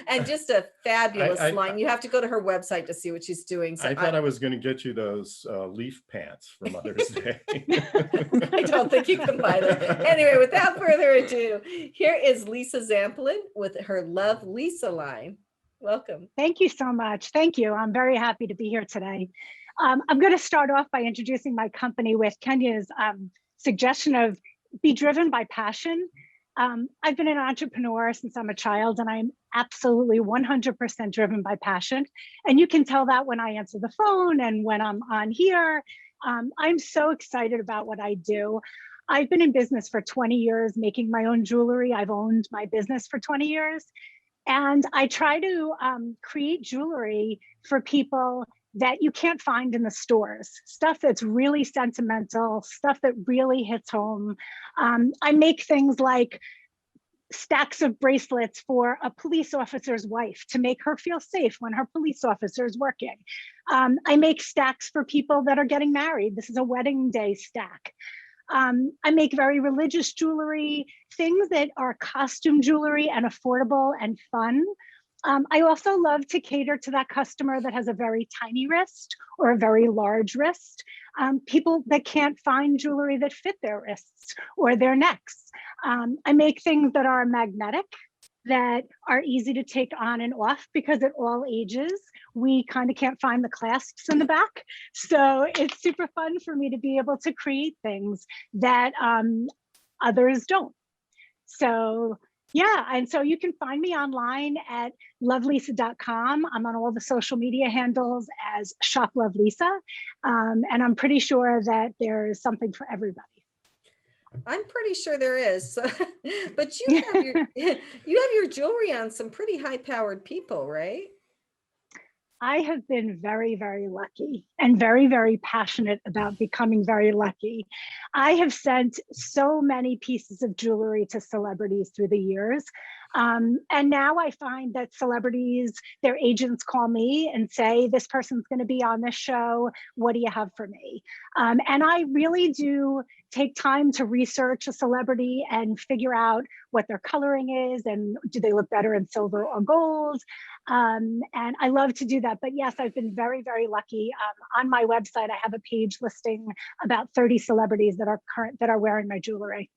And just a fabulous line. You have to go to her website to see what she's doing. So I thought I was going to get you those leaf pants for Mother's Day. I don't think you can buy them. Anyway, without further ado, here is Lisa Zampolin with her Love Lisa line. Welcome. Thank you so much. Thank you. I'm very happy to be here today. I'm going to start off by introducing my company with Kenya's suggestion of be driven by passion. I've been an entrepreneur since I'm a child, and I'm absolutely 100% driven by passion. And you can tell that when I answer the phone and when I'm on here. I'm so excited about what I do. I've been in business for 20 years, making my own jewelry. I've owned my business for 20 years. And I try to create jewelry for people that you can't find in the stores, stuff that's really sentimental, stuff that really hits home. I make things like stacks of bracelets for a police officer's wife to make her feel safe when her police officer is working. I make stacks for people that are getting married. This is a wedding day stack. I make very religious jewelry, things that are costume jewelry and affordable and fun. I also love to cater to that customer that has a very tiny wrist or a very large wrist. People that can't find jewelry that fit their wrists or their necks. I make things that are magnetic, that are easy to take on and off, because at all ages, we kind of can't find the clasps in the back. So it's super fun for me to be able to create things that others don't. So yeah, and so you can find me online at lovelisa.com. I'm on all the social media handles as Shop Love Lisa. And I'm pretty sure that there's something for everybody. I'm pretty sure there is. But you have your jewelry on some pretty high-powered people, right? I have been very, very lucky and very, very passionate about becoming very lucky. I have sent so many pieces of jewelry to celebrities through the years. And now I find that celebrities, their agents call me and say, this person's going to be on this show. What do you have for me? And I really do take time to research a celebrity and figure out what their coloring is and do they look better in silver or gold. And I love to do that. But yes, I've been very, very lucky. On my website, I have a page listing about 30 celebrities that are wearing my jewelry.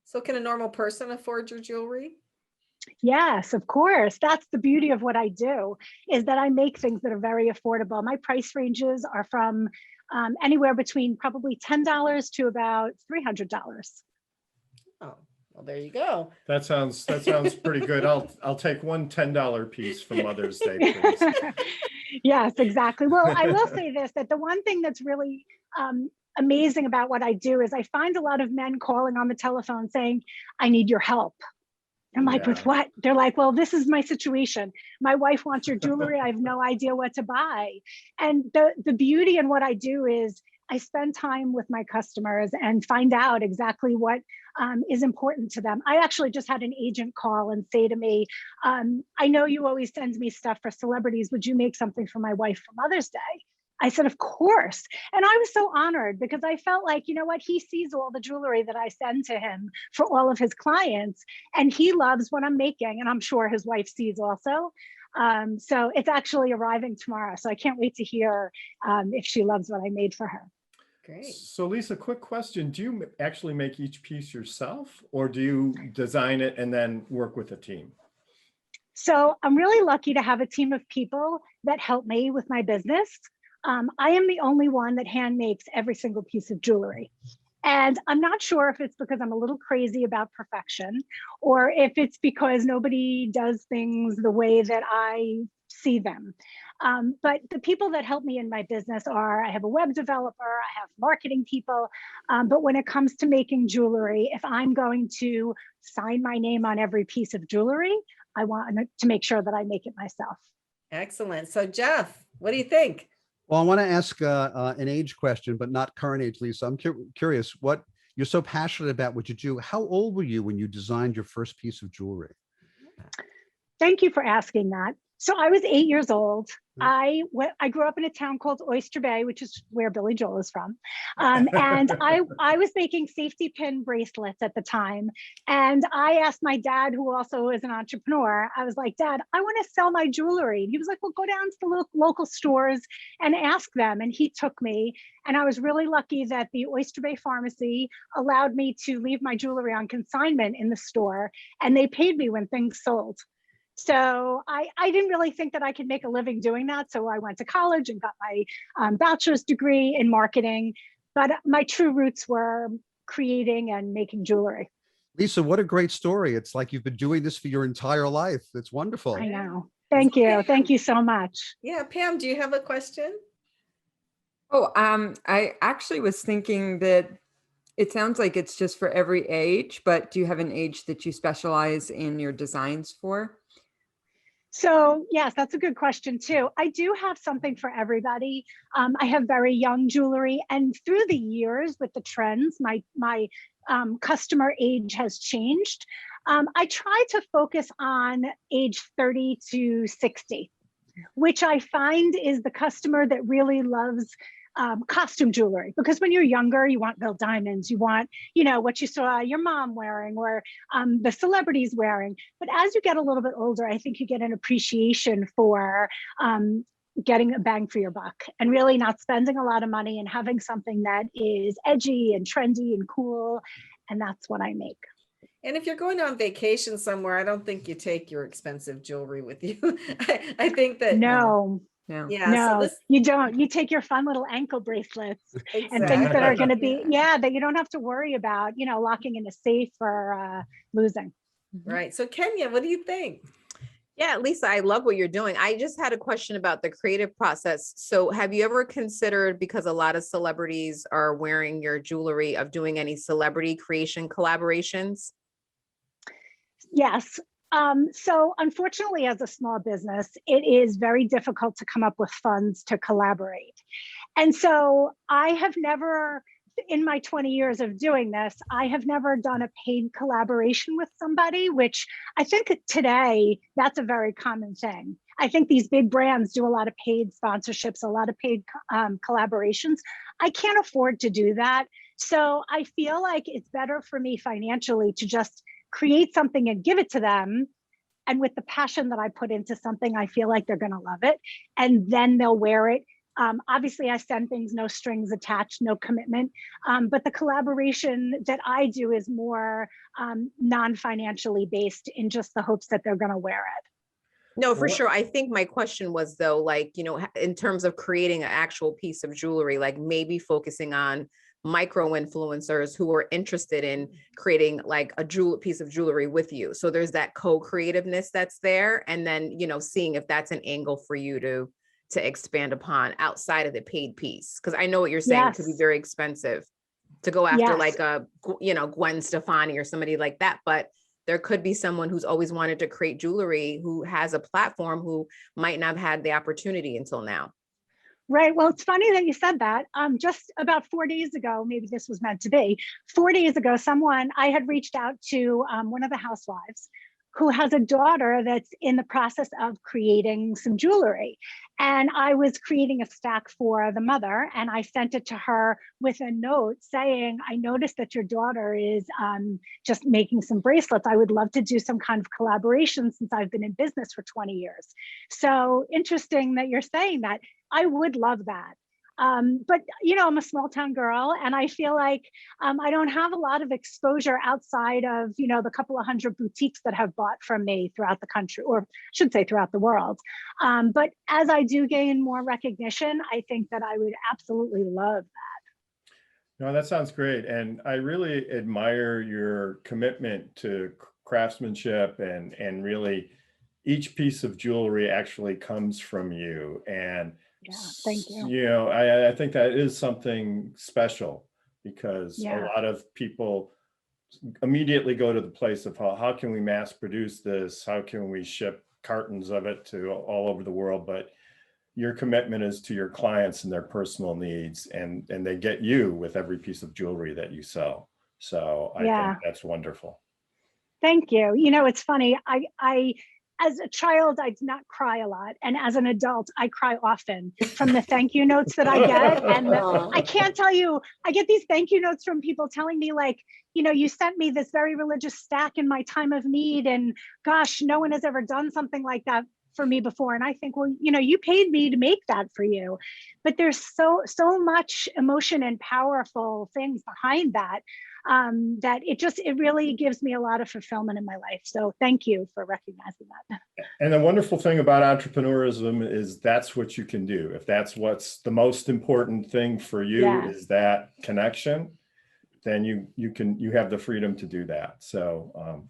So can a normal person afford your jewelry? Yes, of course. That's the beauty of what I do, is that I make things that are very affordable. My price ranges are from anywhere between probably $10 to about $300. Oh, well, there you go. That sounds pretty good. I'll take one $10 piece for Mother's Day, please. Yes, exactly. Well, I will say this, that the one thing that's really amazing about what I do is I find a lot of men calling on the telephone saying, I need your help. I'm like, with what? They're like, well, this is my situation. My wife wants your jewelry. I have no idea what to buy. And the beauty in what I do is I spend time with my customers and find out exactly what is important to them. I actually just had an agent call and say to me, I know you always send me stuff for celebrities. Would you make something for my wife for Mother's Day? I said, of course. And I was so honored because I felt like, you know what, he sees all the jewelry that I send to him for all of his clients, and he loves what I'm making. And I'm sure his wife sees also. So it's actually arriving tomorrow. So I can't wait to hear if she loves what I made for her. Great. So Lisa, quick question. Do you actually make each piece yourself, or do you design it and then work with a team? So I'm really lucky to have a team of people that help me with my business. I am the only one that hand makes every single piece of jewelry. And I'm not sure if it's because I'm a little crazy about perfection, or if it's because nobody does things the way that I see them. But the people that help me in my business are, I have a web developer, I have marketing people. But when it comes to making jewelry, if I'm going to sign my name on every piece of jewelry, I want to make sure that I make it myself. Excellent. So Jeff, what do you think? Well, I want to ask an age question, but not current age, Lisa. I'm curious, what you're so passionate about what you do. How old were you when you designed your first piece of jewelry? Thank you for asking that. So I was 8 years old. I grew up in a town called Oyster Bay, which is where Billy Joel is from. And I was making safety pin bracelets at the time. And I asked my dad, who also is an entrepreneur, I was like, Dad, I want to sell my jewelry. And he was like, well, go down to the local stores and ask them. And he took me. And I was really lucky that the Oyster Bay Pharmacy allowed me to leave my jewelry on consignment in the store. And they paid me when things sold. So I didn't really think that I could make a living doing that. So I went to college and got my bachelor's degree in marketing. But my true roots were creating and making jewelry. Lisa, what a great story. It's like you've been doing this for your entire life. It's wonderful. I know. Thank you. Thank you so much. Yeah, Pam, do you have a question? Oh, I actually was thinking that it sounds like it's just for every age, but do you have an age that you specialize in your designs for? So yes, that's a good question too. I do have something for everybody. I have very young jewelry, and through the years with the trends, my customer age has changed. I try to focus on age 30 to 60, which I find is the customer that really loves costume jewelry, because when you're younger, you want real diamonds, you want, what you saw your mom wearing or the celebrities wearing. But as you get a little bit older, I think you get an appreciation for getting a bang for your buck and really not spending a lot of money and having something that is edgy and trendy and cool. And that's what I make. And if you're going on vacation somewhere, I don't think you take your expensive jewelry with you. I think that No. Yeah, No, you don't. You take your fun little ankle bracelets exactly. and things that are going to be, that you don't have to worry about, locking in a safe or losing. Right. So Kenya, what do you think? Yeah, Lisa, I love what you're doing. I just had a question about the creative process. So have you ever considered, because a lot of celebrities are wearing your jewelry, of doing any celebrity creation collaborations? Yes. So unfortunately, as a small business, it is very difficult to come up with funds to collaborate. And so I have never, in my 20 years of doing this, I have never done a paid collaboration with somebody, which I think today that's a very common thing. I think these big brands do a lot of paid sponsorships, a lot of paid collaborations. I can't afford to do that. So I feel like it's better for me financially to just create something and give it to them. And with the passion that I put into something, I feel like they're going to love it. And then they'll wear it. Obviously, I send things, no strings attached, no commitment. But the collaboration that I do is more non-financially based, in just the hopes that they're going to wear it. No, for sure. I think my question was, though, like, in terms of creating an actual piece of jewelry, like maybe focusing on micro influencers who are interested in creating like a piece of jewelry with you. So there's that co-creativeness that's there. And then, seeing if that's an angle for you to expand upon outside of the paid piece. Because I know what you're saying, Yes. It could be very expensive to go after Yes. like a, Gwen Stefani or somebody like that. But there could be someone who's always wanted to create jewelry, who has a platform, who might not have had the opportunity until now. Right. Well, it's funny that you said that. Just about 4 days ago, maybe this was meant to be, 4 days ago, I had reached out to one of the housewives who has a daughter that's in the process of creating some jewelry. And I was creating a stack for the mother, and I sent it to her with a note saying, I noticed that your daughter is just making some bracelets. I would love to do some kind of collaboration since I've been in business for 20 years. So interesting that you're saying that. I would love that. But, I'm a small town girl, and I feel like I don't have a lot of exposure outside of, the couple of hundred boutiques that have bought from me throughout the country, or I should say throughout the world. But as I do gain more recognition, I think that I would absolutely love that. No, that sounds great. And I really admire your commitment to craftsmanship, and really each piece of jewelry actually comes from you. And Yeah, thank you. I think that is something special, because Yeah. a lot of people immediately go to the place of how can we mass produce this? How can we ship cartons of it to all over the world? But your commitment is to your clients and their personal needs, and they get you with every piece of jewelry that you sell. So I think that's wonderful. Thank you. It's funny. I as a child, I did not cry a lot. And as an adult, I cry often from the thank you notes that I get. And I can't tell you, I get these thank you notes from people telling me like, you sent me this very religious stack in my time of need. And gosh, no one has ever done something like that for me before. And I think, well, you paid me to make that for you. But there's so much emotion and powerful things behind that. That it really gives me a lot of fulfillment in my life. So thank you for recognizing that. And the wonderful thing about entrepreneurism is that's what you can do. If that's what's the most important thing for you, is that connection, then you have the freedom to do that. So,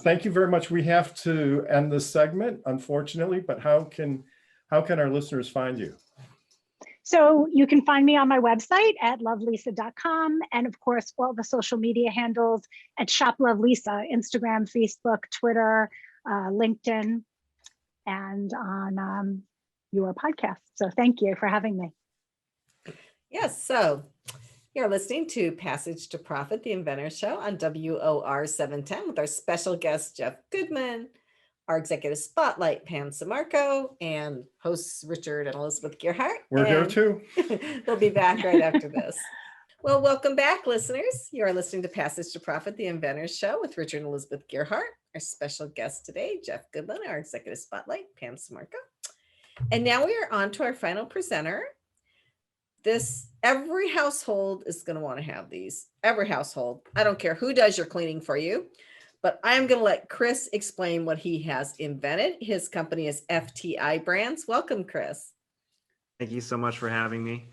thank you very much. We have to end this segment, unfortunately, but how can our listeners find you? So you can find me on my website at lovelisa.com, and of course, all the social media handles at Shop Love Lisa, Instagram, Facebook, Twitter, LinkedIn, and on your podcast. So thank you for having me. Yes, so you're listening to Passage to Profit, the Inventor Show on WOR 710 with our special guest, Jeff Goodman. our executive spotlight, Pam Sammarco, and hosts Richard and Elizabeth Gearhart. We're here And too. We'll be back right after this. Well, welcome back, listeners. You are listening to Passage to Profit, the Inventors Show with Richard and Elizabeth Gearhart. Our special guest today, Jeff Goodman, our executive spotlight, Pam Sammarco. And now we are on to our final presenter. Every household is going to want to have these. Every household. I don't care who does your cleaning for you, but I'm going to let Chris explain what he has invented. His company is FTI Brands. Welcome, Chris. Thank you so much for having me.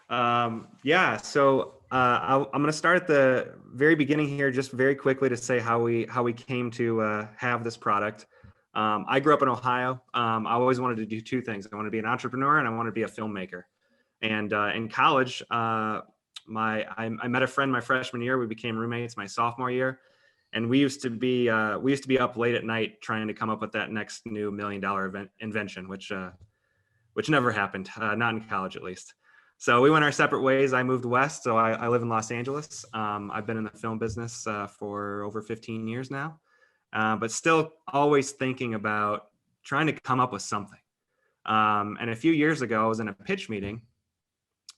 I'm going to start at the very beginning here, just very quickly to say how we came to have this product. I grew up in Ohio. I always wanted to do two things. I wanted to be an entrepreneur and I wanted to be a filmmaker. And in college, I met a friend my freshman year. We became roommates my sophomore year, and we used to be up late at night trying to come up with that next new $1 million invention, which never happened, not in college at least. So we went our separate ways. I moved west, so I live in Los Angeles. I've been in the film business for over 15 years now, but still always thinking about trying to come up with something. And a few years ago, I was in a pitch meeting.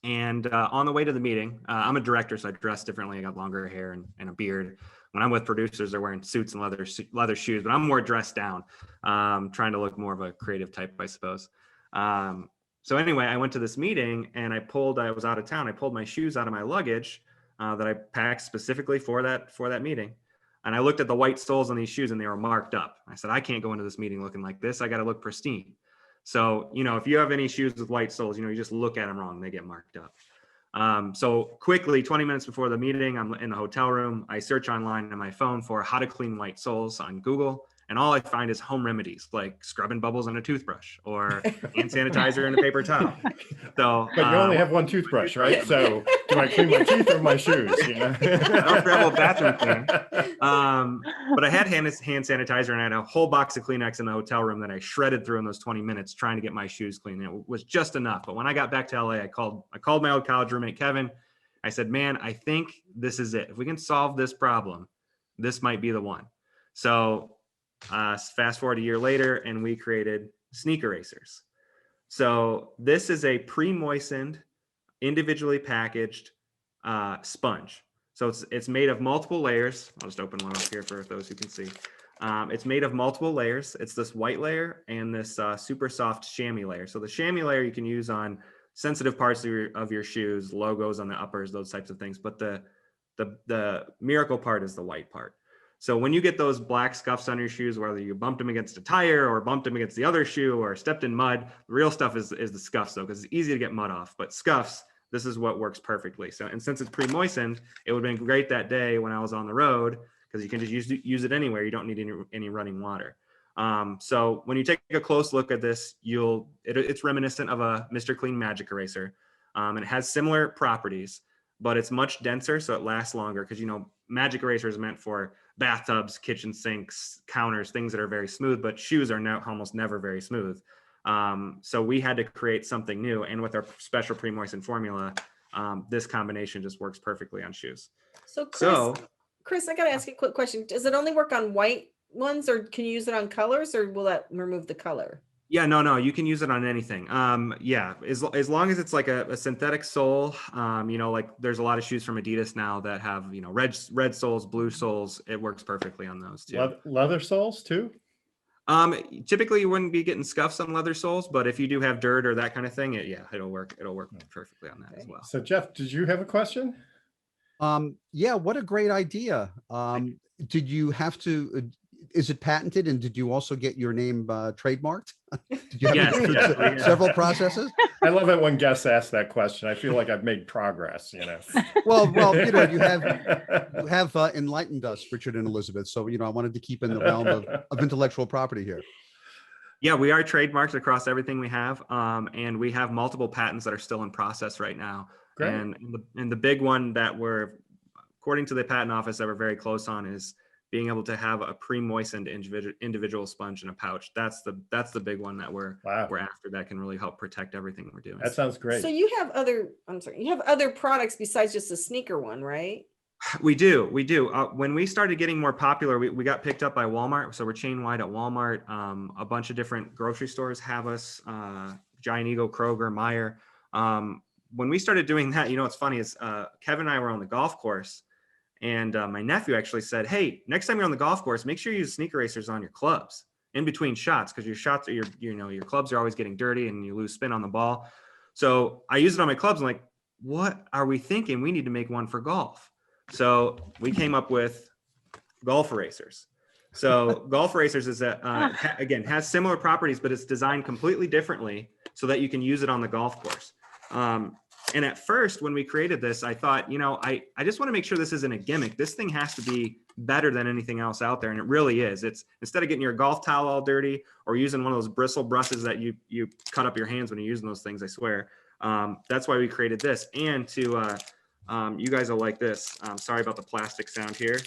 And on the way to the meeting, I'm a director, so I dress differently. I got longer hair and a beard. When I'm with producers, they're wearing suits and leather shoes, but I'm more dressed down, trying to look more of a creative type, I suppose. So anyway, I went to this meeting and I was out of town. I pulled my shoes out of my luggage that I packed specifically for that meeting. And I looked at the white soles on these shoes and they were marked up. I said, I can't go into this meeting looking like this. I got to look pristine. So, if you have any shoes with white soles, you just look at them wrong, they get marked up. So quickly, 20 minutes before the meeting, I'm in the hotel room. I search online on my phone for how to clean white soles on Google. And all I find is home remedies like scrubbing bubbles on a toothbrush or hand sanitizer and a paper towel. So, but you only have one toothbrush, right? So do I clean my teeth or my shoes? I don't travel bathroom clean. But I had hand sanitizer and I had a whole box of Kleenex in the hotel room that I shredded through in those 20 minutes trying to get my shoes clean. It was just enough. But when I got back to LA, I called my old college roommate, Kevin. I said, man, I think this is it. If we can solve this problem, this might be the one. So fast forward a year later and we created sneak erasers. So this is a pre-moistened, individually packaged sponge. So it's made of multiple layers. I'll just open one up here for those who can see. It's made of multiple layers. It's this white layer and this super soft chamois layer. So the chamois layer you can use on sensitive parts of your shoes, logos on the uppers, those types of things. But the miracle part is the white part. So when you get those black scuffs on your shoes, whether you bumped them against a tire or bumped them against the other shoe or stepped in mud, the real stuff is the scuffs though, because it's easy to get mud off, but scuffs, this is what works perfectly. So, and since it's pre-moistened, it would have been great that day when I was on the road because you can just use it anywhere. You don't need any running water. So when you take a close look at this, it's reminiscent of a Mr. Clean Magic Eraser. And it has similar properties, but it's much denser, so it lasts longer because, Magic Eraser is meant for bathtubs, kitchen sinks, counters, things that are very smooth, but shoes are almost never very smooth. So we had to create something new. And with our special pre-moistened formula, this combination just works perfectly on shoes. So Chris, I got to ask you a quick question. Does it only work on white ones or can you use it on colors or will that remove the color? Yeah, no, you can use it on anything. Yeah, as long as it's like a synthetic sole, like there's a lot of shoes from Adidas now that have, red soles, blue soles. It works perfectly on those too. Leather soles too? Typically you wouldn't be getting scuffs on leather soles, but if you do have dirt or that kind of thing, it'll work perfectly on that as well. So Jeff, did you have a question? Yeah, what a great idea. Did you have to, is it patented and did you also get your name trademarked? Did you have to go through several processes? I love it when guests ask that question. I feel like I've made progress, Well, you have enlightened us, Richard and Elizabeth. So, I wanted to keep in the realm of intellectual property here. Yeah, we are trademarked across everything we have. And we have multiple patents that are still in process right now. Great. And the big one that we're, according to the patent office, that we're very close on is being able to have a pre-moistened individual sponge in a pouch. That's the big one that we're after that can really help protect everything we're doing. That sounds great. So you have other products besides just the sneaker one, right? We do. When we started getting more popular, we got picked up by Walmart. So we're chain wide at Walmart. A bunch of different grocery stores have us, Giant Eagle, Kroger, Meijer. When we started doing that, what's funny is Kevin and I were on the golf course, and my nephew actually said, "Hey, next time you're on the golf course, make sure you use sneaker racers on your clubs in between shots, because your shots, your clubs are always getting dirty and you lose spin on the ball." So I use it on my clubs. I'm like, what are we thinking? We need to make one for golf. So we came up with golf erasers. So golf erasers is again, has similar properties, but it's designed completely differently so that you can use it on the golf course. And at first, when we created this, I thought, I just want to make sure this isn't a gimmick. This thing has to be better than anything else out there. And it really is. It's, instead of getting your golf towel all dirty or using one of those bristle brushes that you cut up your hands when you're using those things, I swear. That's why we created this. And to, you guys will like this. Sorry about the plastic sound here.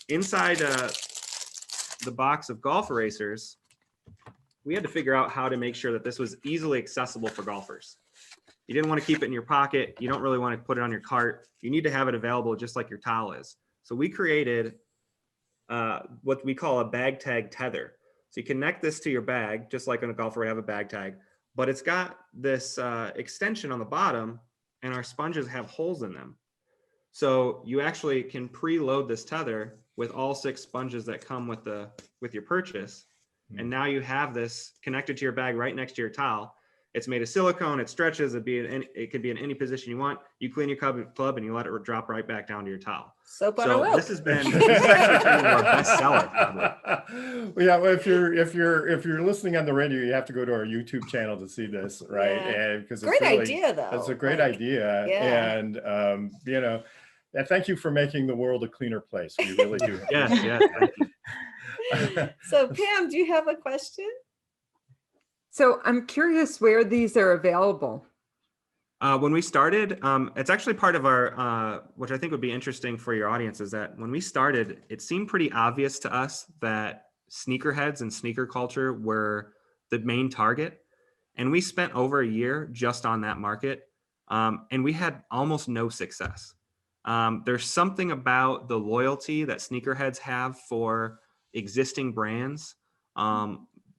Inside the box of golf erasers, we had to figure out how to make sure that this was easily accessible for golfers. You didn't want to keep it in your pocket. You don't really want to put it on your cart. You need to have it available just like your towel is. So we created what we call a bag tag tether. So you connect this to your bag, just like on a golfer would have a bag tag, but it's got this extension on the bottom, and our sponges have holes in them. So you actually can preload this tether with all 6 sponges that come with your purchase. And now you have this connected to your bag right next to your towel. It's made of silicone, it stretches, it could be in any position you want. You clean your club and you let it drop right back down to your towel. Soap on a rope. This is actually turning into our bestseller, probably. Well, yeah, well, if you're listening on the radio, you have to go to our YouTube channel to see this, right? Yeah. And because Great idea, though. It's a great idea. Yeah. And and thank you for making the world a cleaner place. We really do. Yes, thank you. So Pam, do you have a question? So I'm curious where these are available. When we started, it's actually part of our, which I think would be interesting for your audience, is that when we started, it seemed pretty obvious to us that sneakerheads and sneaker culture were the main target. And we spent over a year just on that market, and we had almost no success. There's something about the loyalty that sneakerheads have for existing brands.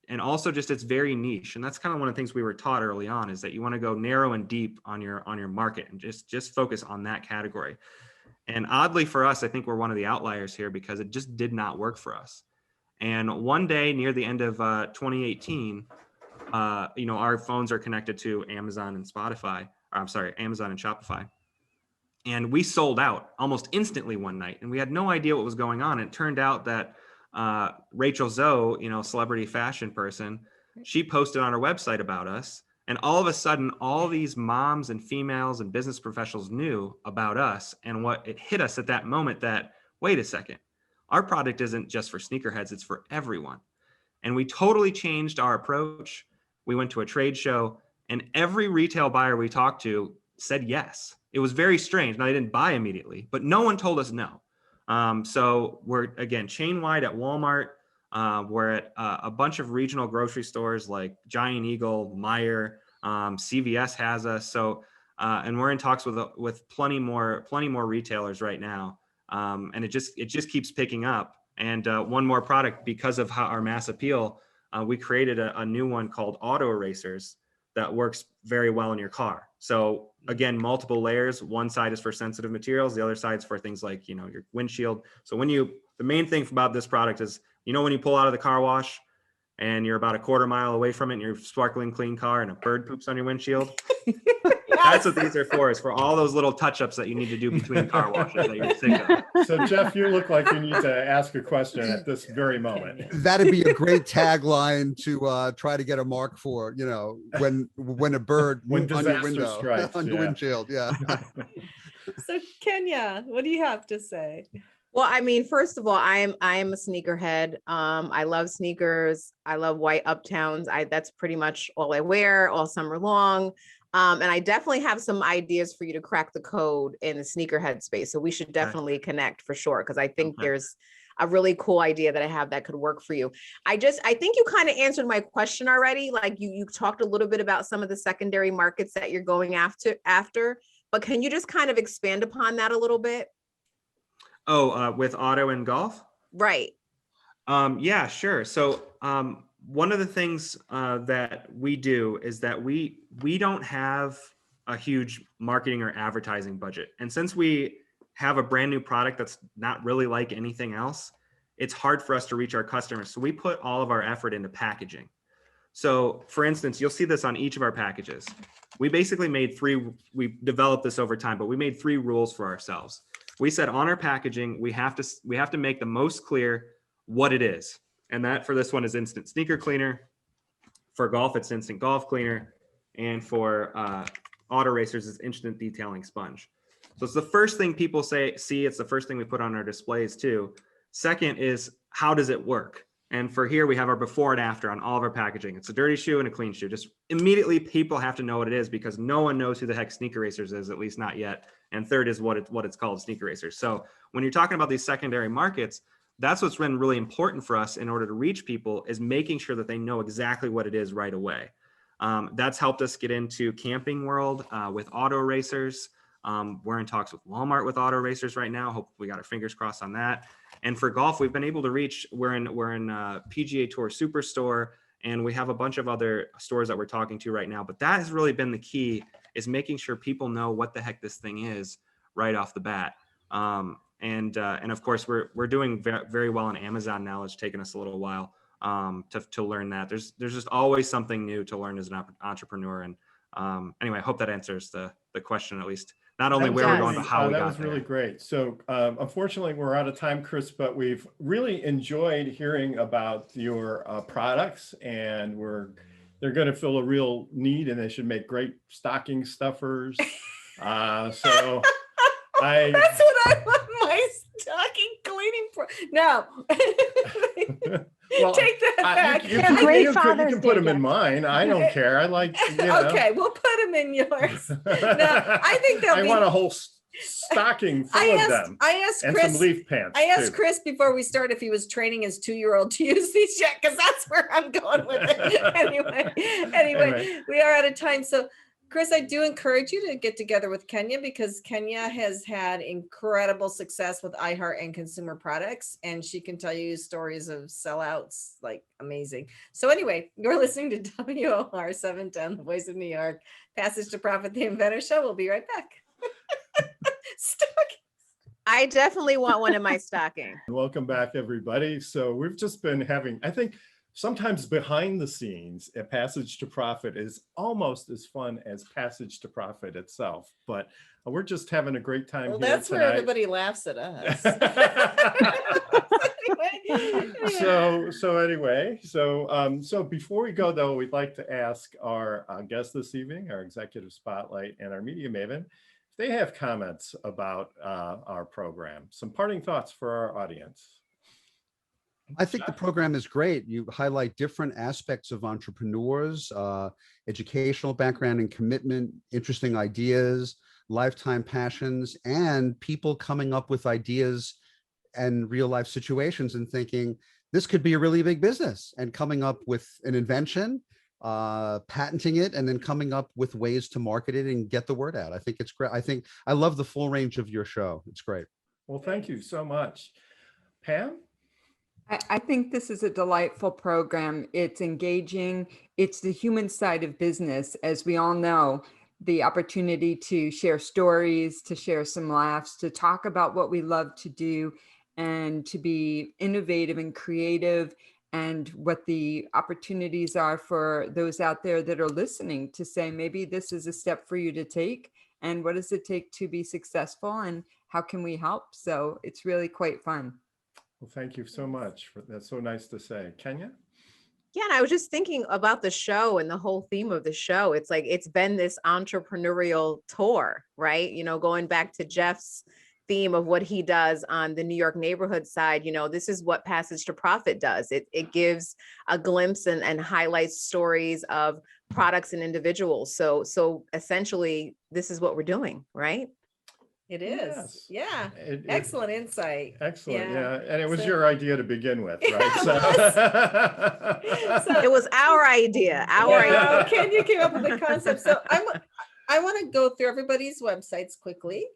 And also just it's very niche. And that's kind of one of the things we were taught early on, is that you want to go narrow and deep on your market and just focus on that category. And oddly for us, I think we're one of the outliers here because it just did not work for us. And one day near the end of 2018, our phones are connected to Amazon and Amazon and Shopify. And we sold out almost instantly one night, and we had no idea what was going on. It turned out that Rachel Zoe, celebrity fashion person, she posted on her website about us. And all of a sudden, all these moms and females and business professionals knew about us. And what it hit us at that moment that, wait a second, our product isn't just for sneakerheads, it's for everyone. And we totally changed our approach. We went to a trade show, and every retail buyer we talked to said yes. It was very strange. Now, they didn't buy immediately, but no one told us no. So we're, again, chain wide at Walmart. We're at a bunch of regional grocery stores like Giant Eagle, Meijer, CVS has us. So, and we're in talks with plenty more retailers right now. And it just keeps picking up. And one more product, because of our mass appeal, we created a new one called Auto Erasers that works very well in your car. So again, multiple layers. One side is for sensitive materials. The other side is for things like, your windshield. So the main thing about this product is, when you pull out of the car wash and you're about a quarter mile away from it and you're sparkling clean car and a bird poops on your windshield. That's what these are for, is for all those little touch-ups that you need to do between car washes that you're sick of. So Jeff, you look like you need to ask a question at this very moment. That'd be a great tagline to try to get a mark for, when a bird When on your disaster window, strikes, on your yeah. windshield. Yeah. So Kenya, what do you have to say? Well, I mean, first of all, I am a sneakerhead. I love sneakers. I love white Uptowns. That's pretty much all I wear all summer long. And I definitely have some ideas for you to crack the code in the sneakerhead space. So we should definitely connect for sure, because I think there's a really cool idea that I have that could work for you. I think you kind of answered my question already. Like you talked a little bit about some of the secondary markets that you're going after, but can you just kind of expand upon that a little bit? Oh, with auto and golf? Right. Yeah, sure. So one of the things that we do is that we don't have a huge marketing or advertising budget. And since we have a brand new product that's not really like anything else, it's hard for us to reach our customers. So we put all of our effort into packaging. So for instance, you'll see this on each of our packages. We basically we developed this over time, but we made 3 rules for ourselves. We said on our packaging, we have to make the most clear what it is. And that for this one is instant sneaker cleaner. For golf, it's instant golf cleaner. And for auto racers, it's instant detailing sponge. So it's the first thing people see. It's the first thing we put on our displays too. Second is, how does it work? And for here, we have our before and after on all of our packaging. It's a dirty shoe and a clean shoe. Just immediately people have to know what it is because no one knows who the heck Sneaker Racers is, at least not yet. And third is what it's called, Sneaker Racers. So when you're talking about these secondary markets, that's what's been really important for us in order to reach people, is making sure that they know exactly what it is right away. That's helped us get into camping world with auto racers. We're in talks with Walmart with auto racers right now. Hope we got our fingers crossed on that. And for golf, we've been able to reach, we're in PGA Tour Superstore, and we have a bunch of other stores that we're talking to right now. But that has really been the key, is making sure people know what the heck this thing is right off the bat. And of course, we're doing very well on Amazon now. It's taken us a little while to learn that. There's just always something new to learn as an entrepreneur. And anyway, I hope that answers the question, at least. Not only where we're going, but how we got there. That was really great. So unfortunately, we're out of time, Chris, but we've really enjoyed hearing about your products, and they're going to fill a real need, and they should make great stocking stuffers. So that's what I want my stocking cleaning for. No. Well, take that back. You can put them in mine. I don't care. I like, Okay, we'll put them in yours. No, I think I want a whole stocking full of them. I asked and Chris, some leaf pants. I asked too. Chris before we start if he was training his 2-year-old to use these yet, because that's where I'm going with it. Anyway, we are out of time. So Chris, I do encourage you to get together with Kenya, because Kenya has had incredible success with iHeart and consumer products, and she can tell you stories of sellouts like amazing. So anyway, you're listening to WOR 710, the voice of New York, Passage to Profit, the Inventor Show. We'll be right back. Stocking. I definitely want one in my stocking. Welcome back, everybody. So we've just been having, I think, sometimes behind the scenes, a Passage to Profit is almost as fun as Passage to Profit itself, but we're just having a great time. Well, here that's tonight. where everybody laughs at us. So before we go, though, we'd like to ask our guest this evening, our executive spotlight and our media maven, if they have comments about our program. Some parting thoughts for our audience. I think the program is great. You highlight different aspects of entrepreneurs, educational background and commitment, interesting ideas, lifetime passions, and people coming up with ideas and real life situations and thinking this could be a really big business, and coming up with an invention, patenting it, and then coming up with ways to market it and get the word out. I think it's great. I love the full range of your show. It's great. Well, thank you so much. Pam? I think this is a delightful program. It's engaging. It's the human side of business. As we all know, the opportunity to share stories, to share some laughs, to talk about what we love to do, and to be innovative and creative, and what the opportunities are for those out there that are listening to say, maybe this is a step for you to take, and what does it take to be successful, and how can we help? So it's really quite fun. Well, thank you so much. That's so nice to say. Kenya? Yeah, and I was just thinking about the show and the whole theme of the show. It's like, it's been this entrepreneurial tour, right? You know, going back to Jeff's theme of what he does on the New York neighborhood side, you know, this is what Passage to Profit does. It gives a glimpse and highlights stories of products and individuals. So essentially, this is what we're doing, right? It is. Yes. Yeah. Excellent insight. Excellent. Yeah. And it was So- your idea to begin with, right? So- It was our idea. Our idea. Kenya came up with the concept. So I want to go through everybody's websites quickly.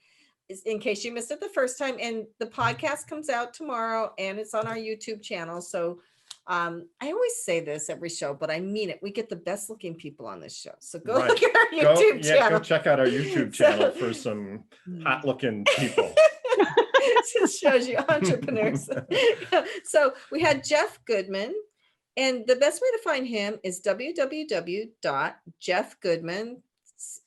in case you missed it the first time, and the podcast comes out tomorrow and it's on our YouTube channel. So I always say this every show, but I mean it. We get the best looking people on this show. So go Right. look at our YouTube channel. Go check out our YouTube channel So- for some hot looking people. Just shows you entrepreneurs. So we had Jeff Goodman, and the best way to find him is www.jeffgoodman,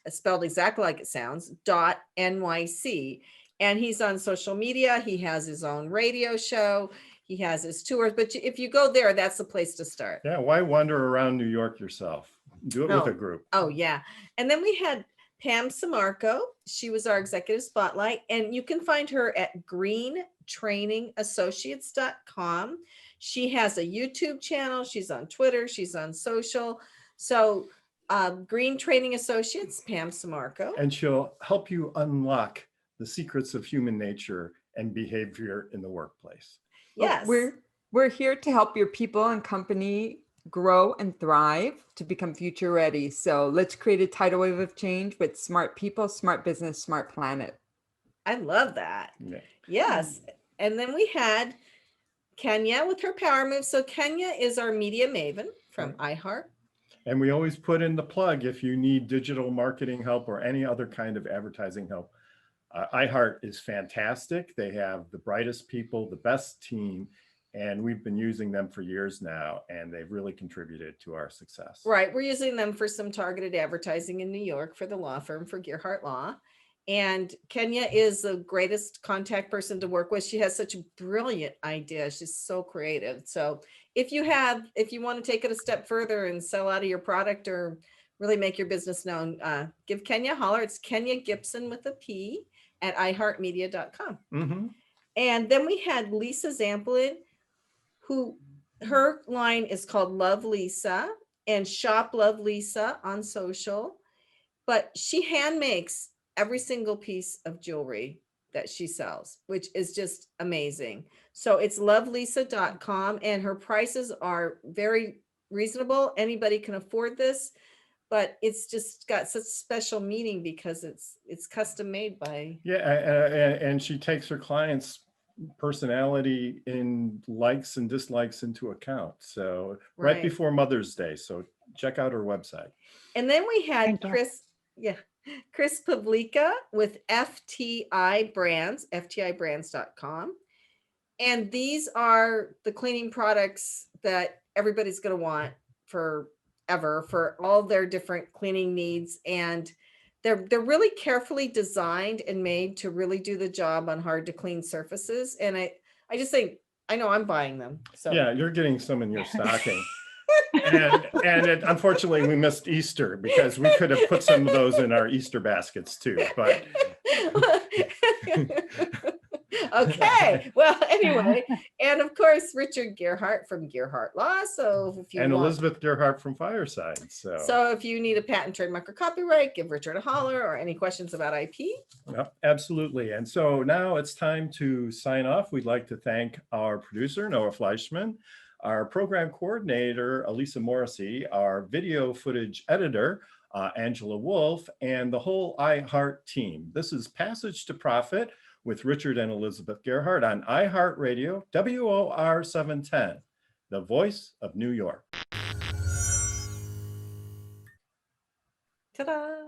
spelled exactly like it sounds, .nyc. And he's on social media. He has his own radio show. He has his tours. But if you go there, that's the place to start. Yeah, why wander around New York yourself? Do it with a group. Oh, yeah. And then we had Pam Sammarco. She was our executive spotlight, and you can find her at greentrainingassociates.com. She has a YouTube channel. She's on Twitter. She's on social. So Green Training Associates, Pam Sammarco. And she'll help you unlock the secrets of human nature and behavior in the workplace. Yes. We're here to help your people and company grow and thrive to become future ready. So let's create a tidal wave of change with smart people, smart business, smart planet. I love that. Yeah. Yes. And then we had Kenya with her power move. So Kenya is our media maven from iHeart. And we always put in the plug if you need digital marketing help or any other kind of advertising help. iHeart is fantastic. They have the brightest people, the best team, and we've been using them for years now, and they've really contributed to our success. Right. We're using them for some targeted advertising in New York for the law firm, for Gearhart Law. And Kenya is the greatest contact person to work with. She has such brilliant ideas. She's so creative. So if you want to take it a step further and sell out of your product or really make your business known, give Kenya a holler. It's Kenya Gibson with a P at iHeartMedia.com. Mm-hmm. And then we had Lisa Zampolin, who her line is called Love Lisa, and shop Love Lisa on social. But she hand makes every single piece of jewelry that she sells, which is just amazing. So it's lovelisa.com, and her prices are very reasonable. Anybody can afford this, but it's just got such special meaning because it's custom made by. Yeah, and she takes her clients' personality in likes and dislikes into account. So right before Mother's Day. So check out her website. And then we had Thank Chris Pavlica with FTI Brands, FTIBrands.com. And these are the cleaning products that everybody's going to want forever for all their different cleaning needs. And they're really carefully designed and made to really do the job on hard to clean surfaces. And I just think, I know I'm buying them. So yeah, you're getting some in your stocking. Unfortunately, we missed Easter because we could have put some of those in our Easter baskets too. But okay, well, anyway, and of course, Richard Gearhart from Gearhart Law. So if you Elizabeth Gearhart from Fireside. So if you need a patent, trademark, or copyright, give Richard a holler, or any questions about IP. Yep, absolutely. And so now it's time to sign off. We'd like to thank our producer, Noah Fleischman, our program coordinator, Elisa Morrissey, our video footage editor, Angela Wolf, and the whole iHeart team. This is Passage to Profit with Richard and Elizabeth Gearhart on iHeartRadio, WOR 710, the voice of New York. Ta-da!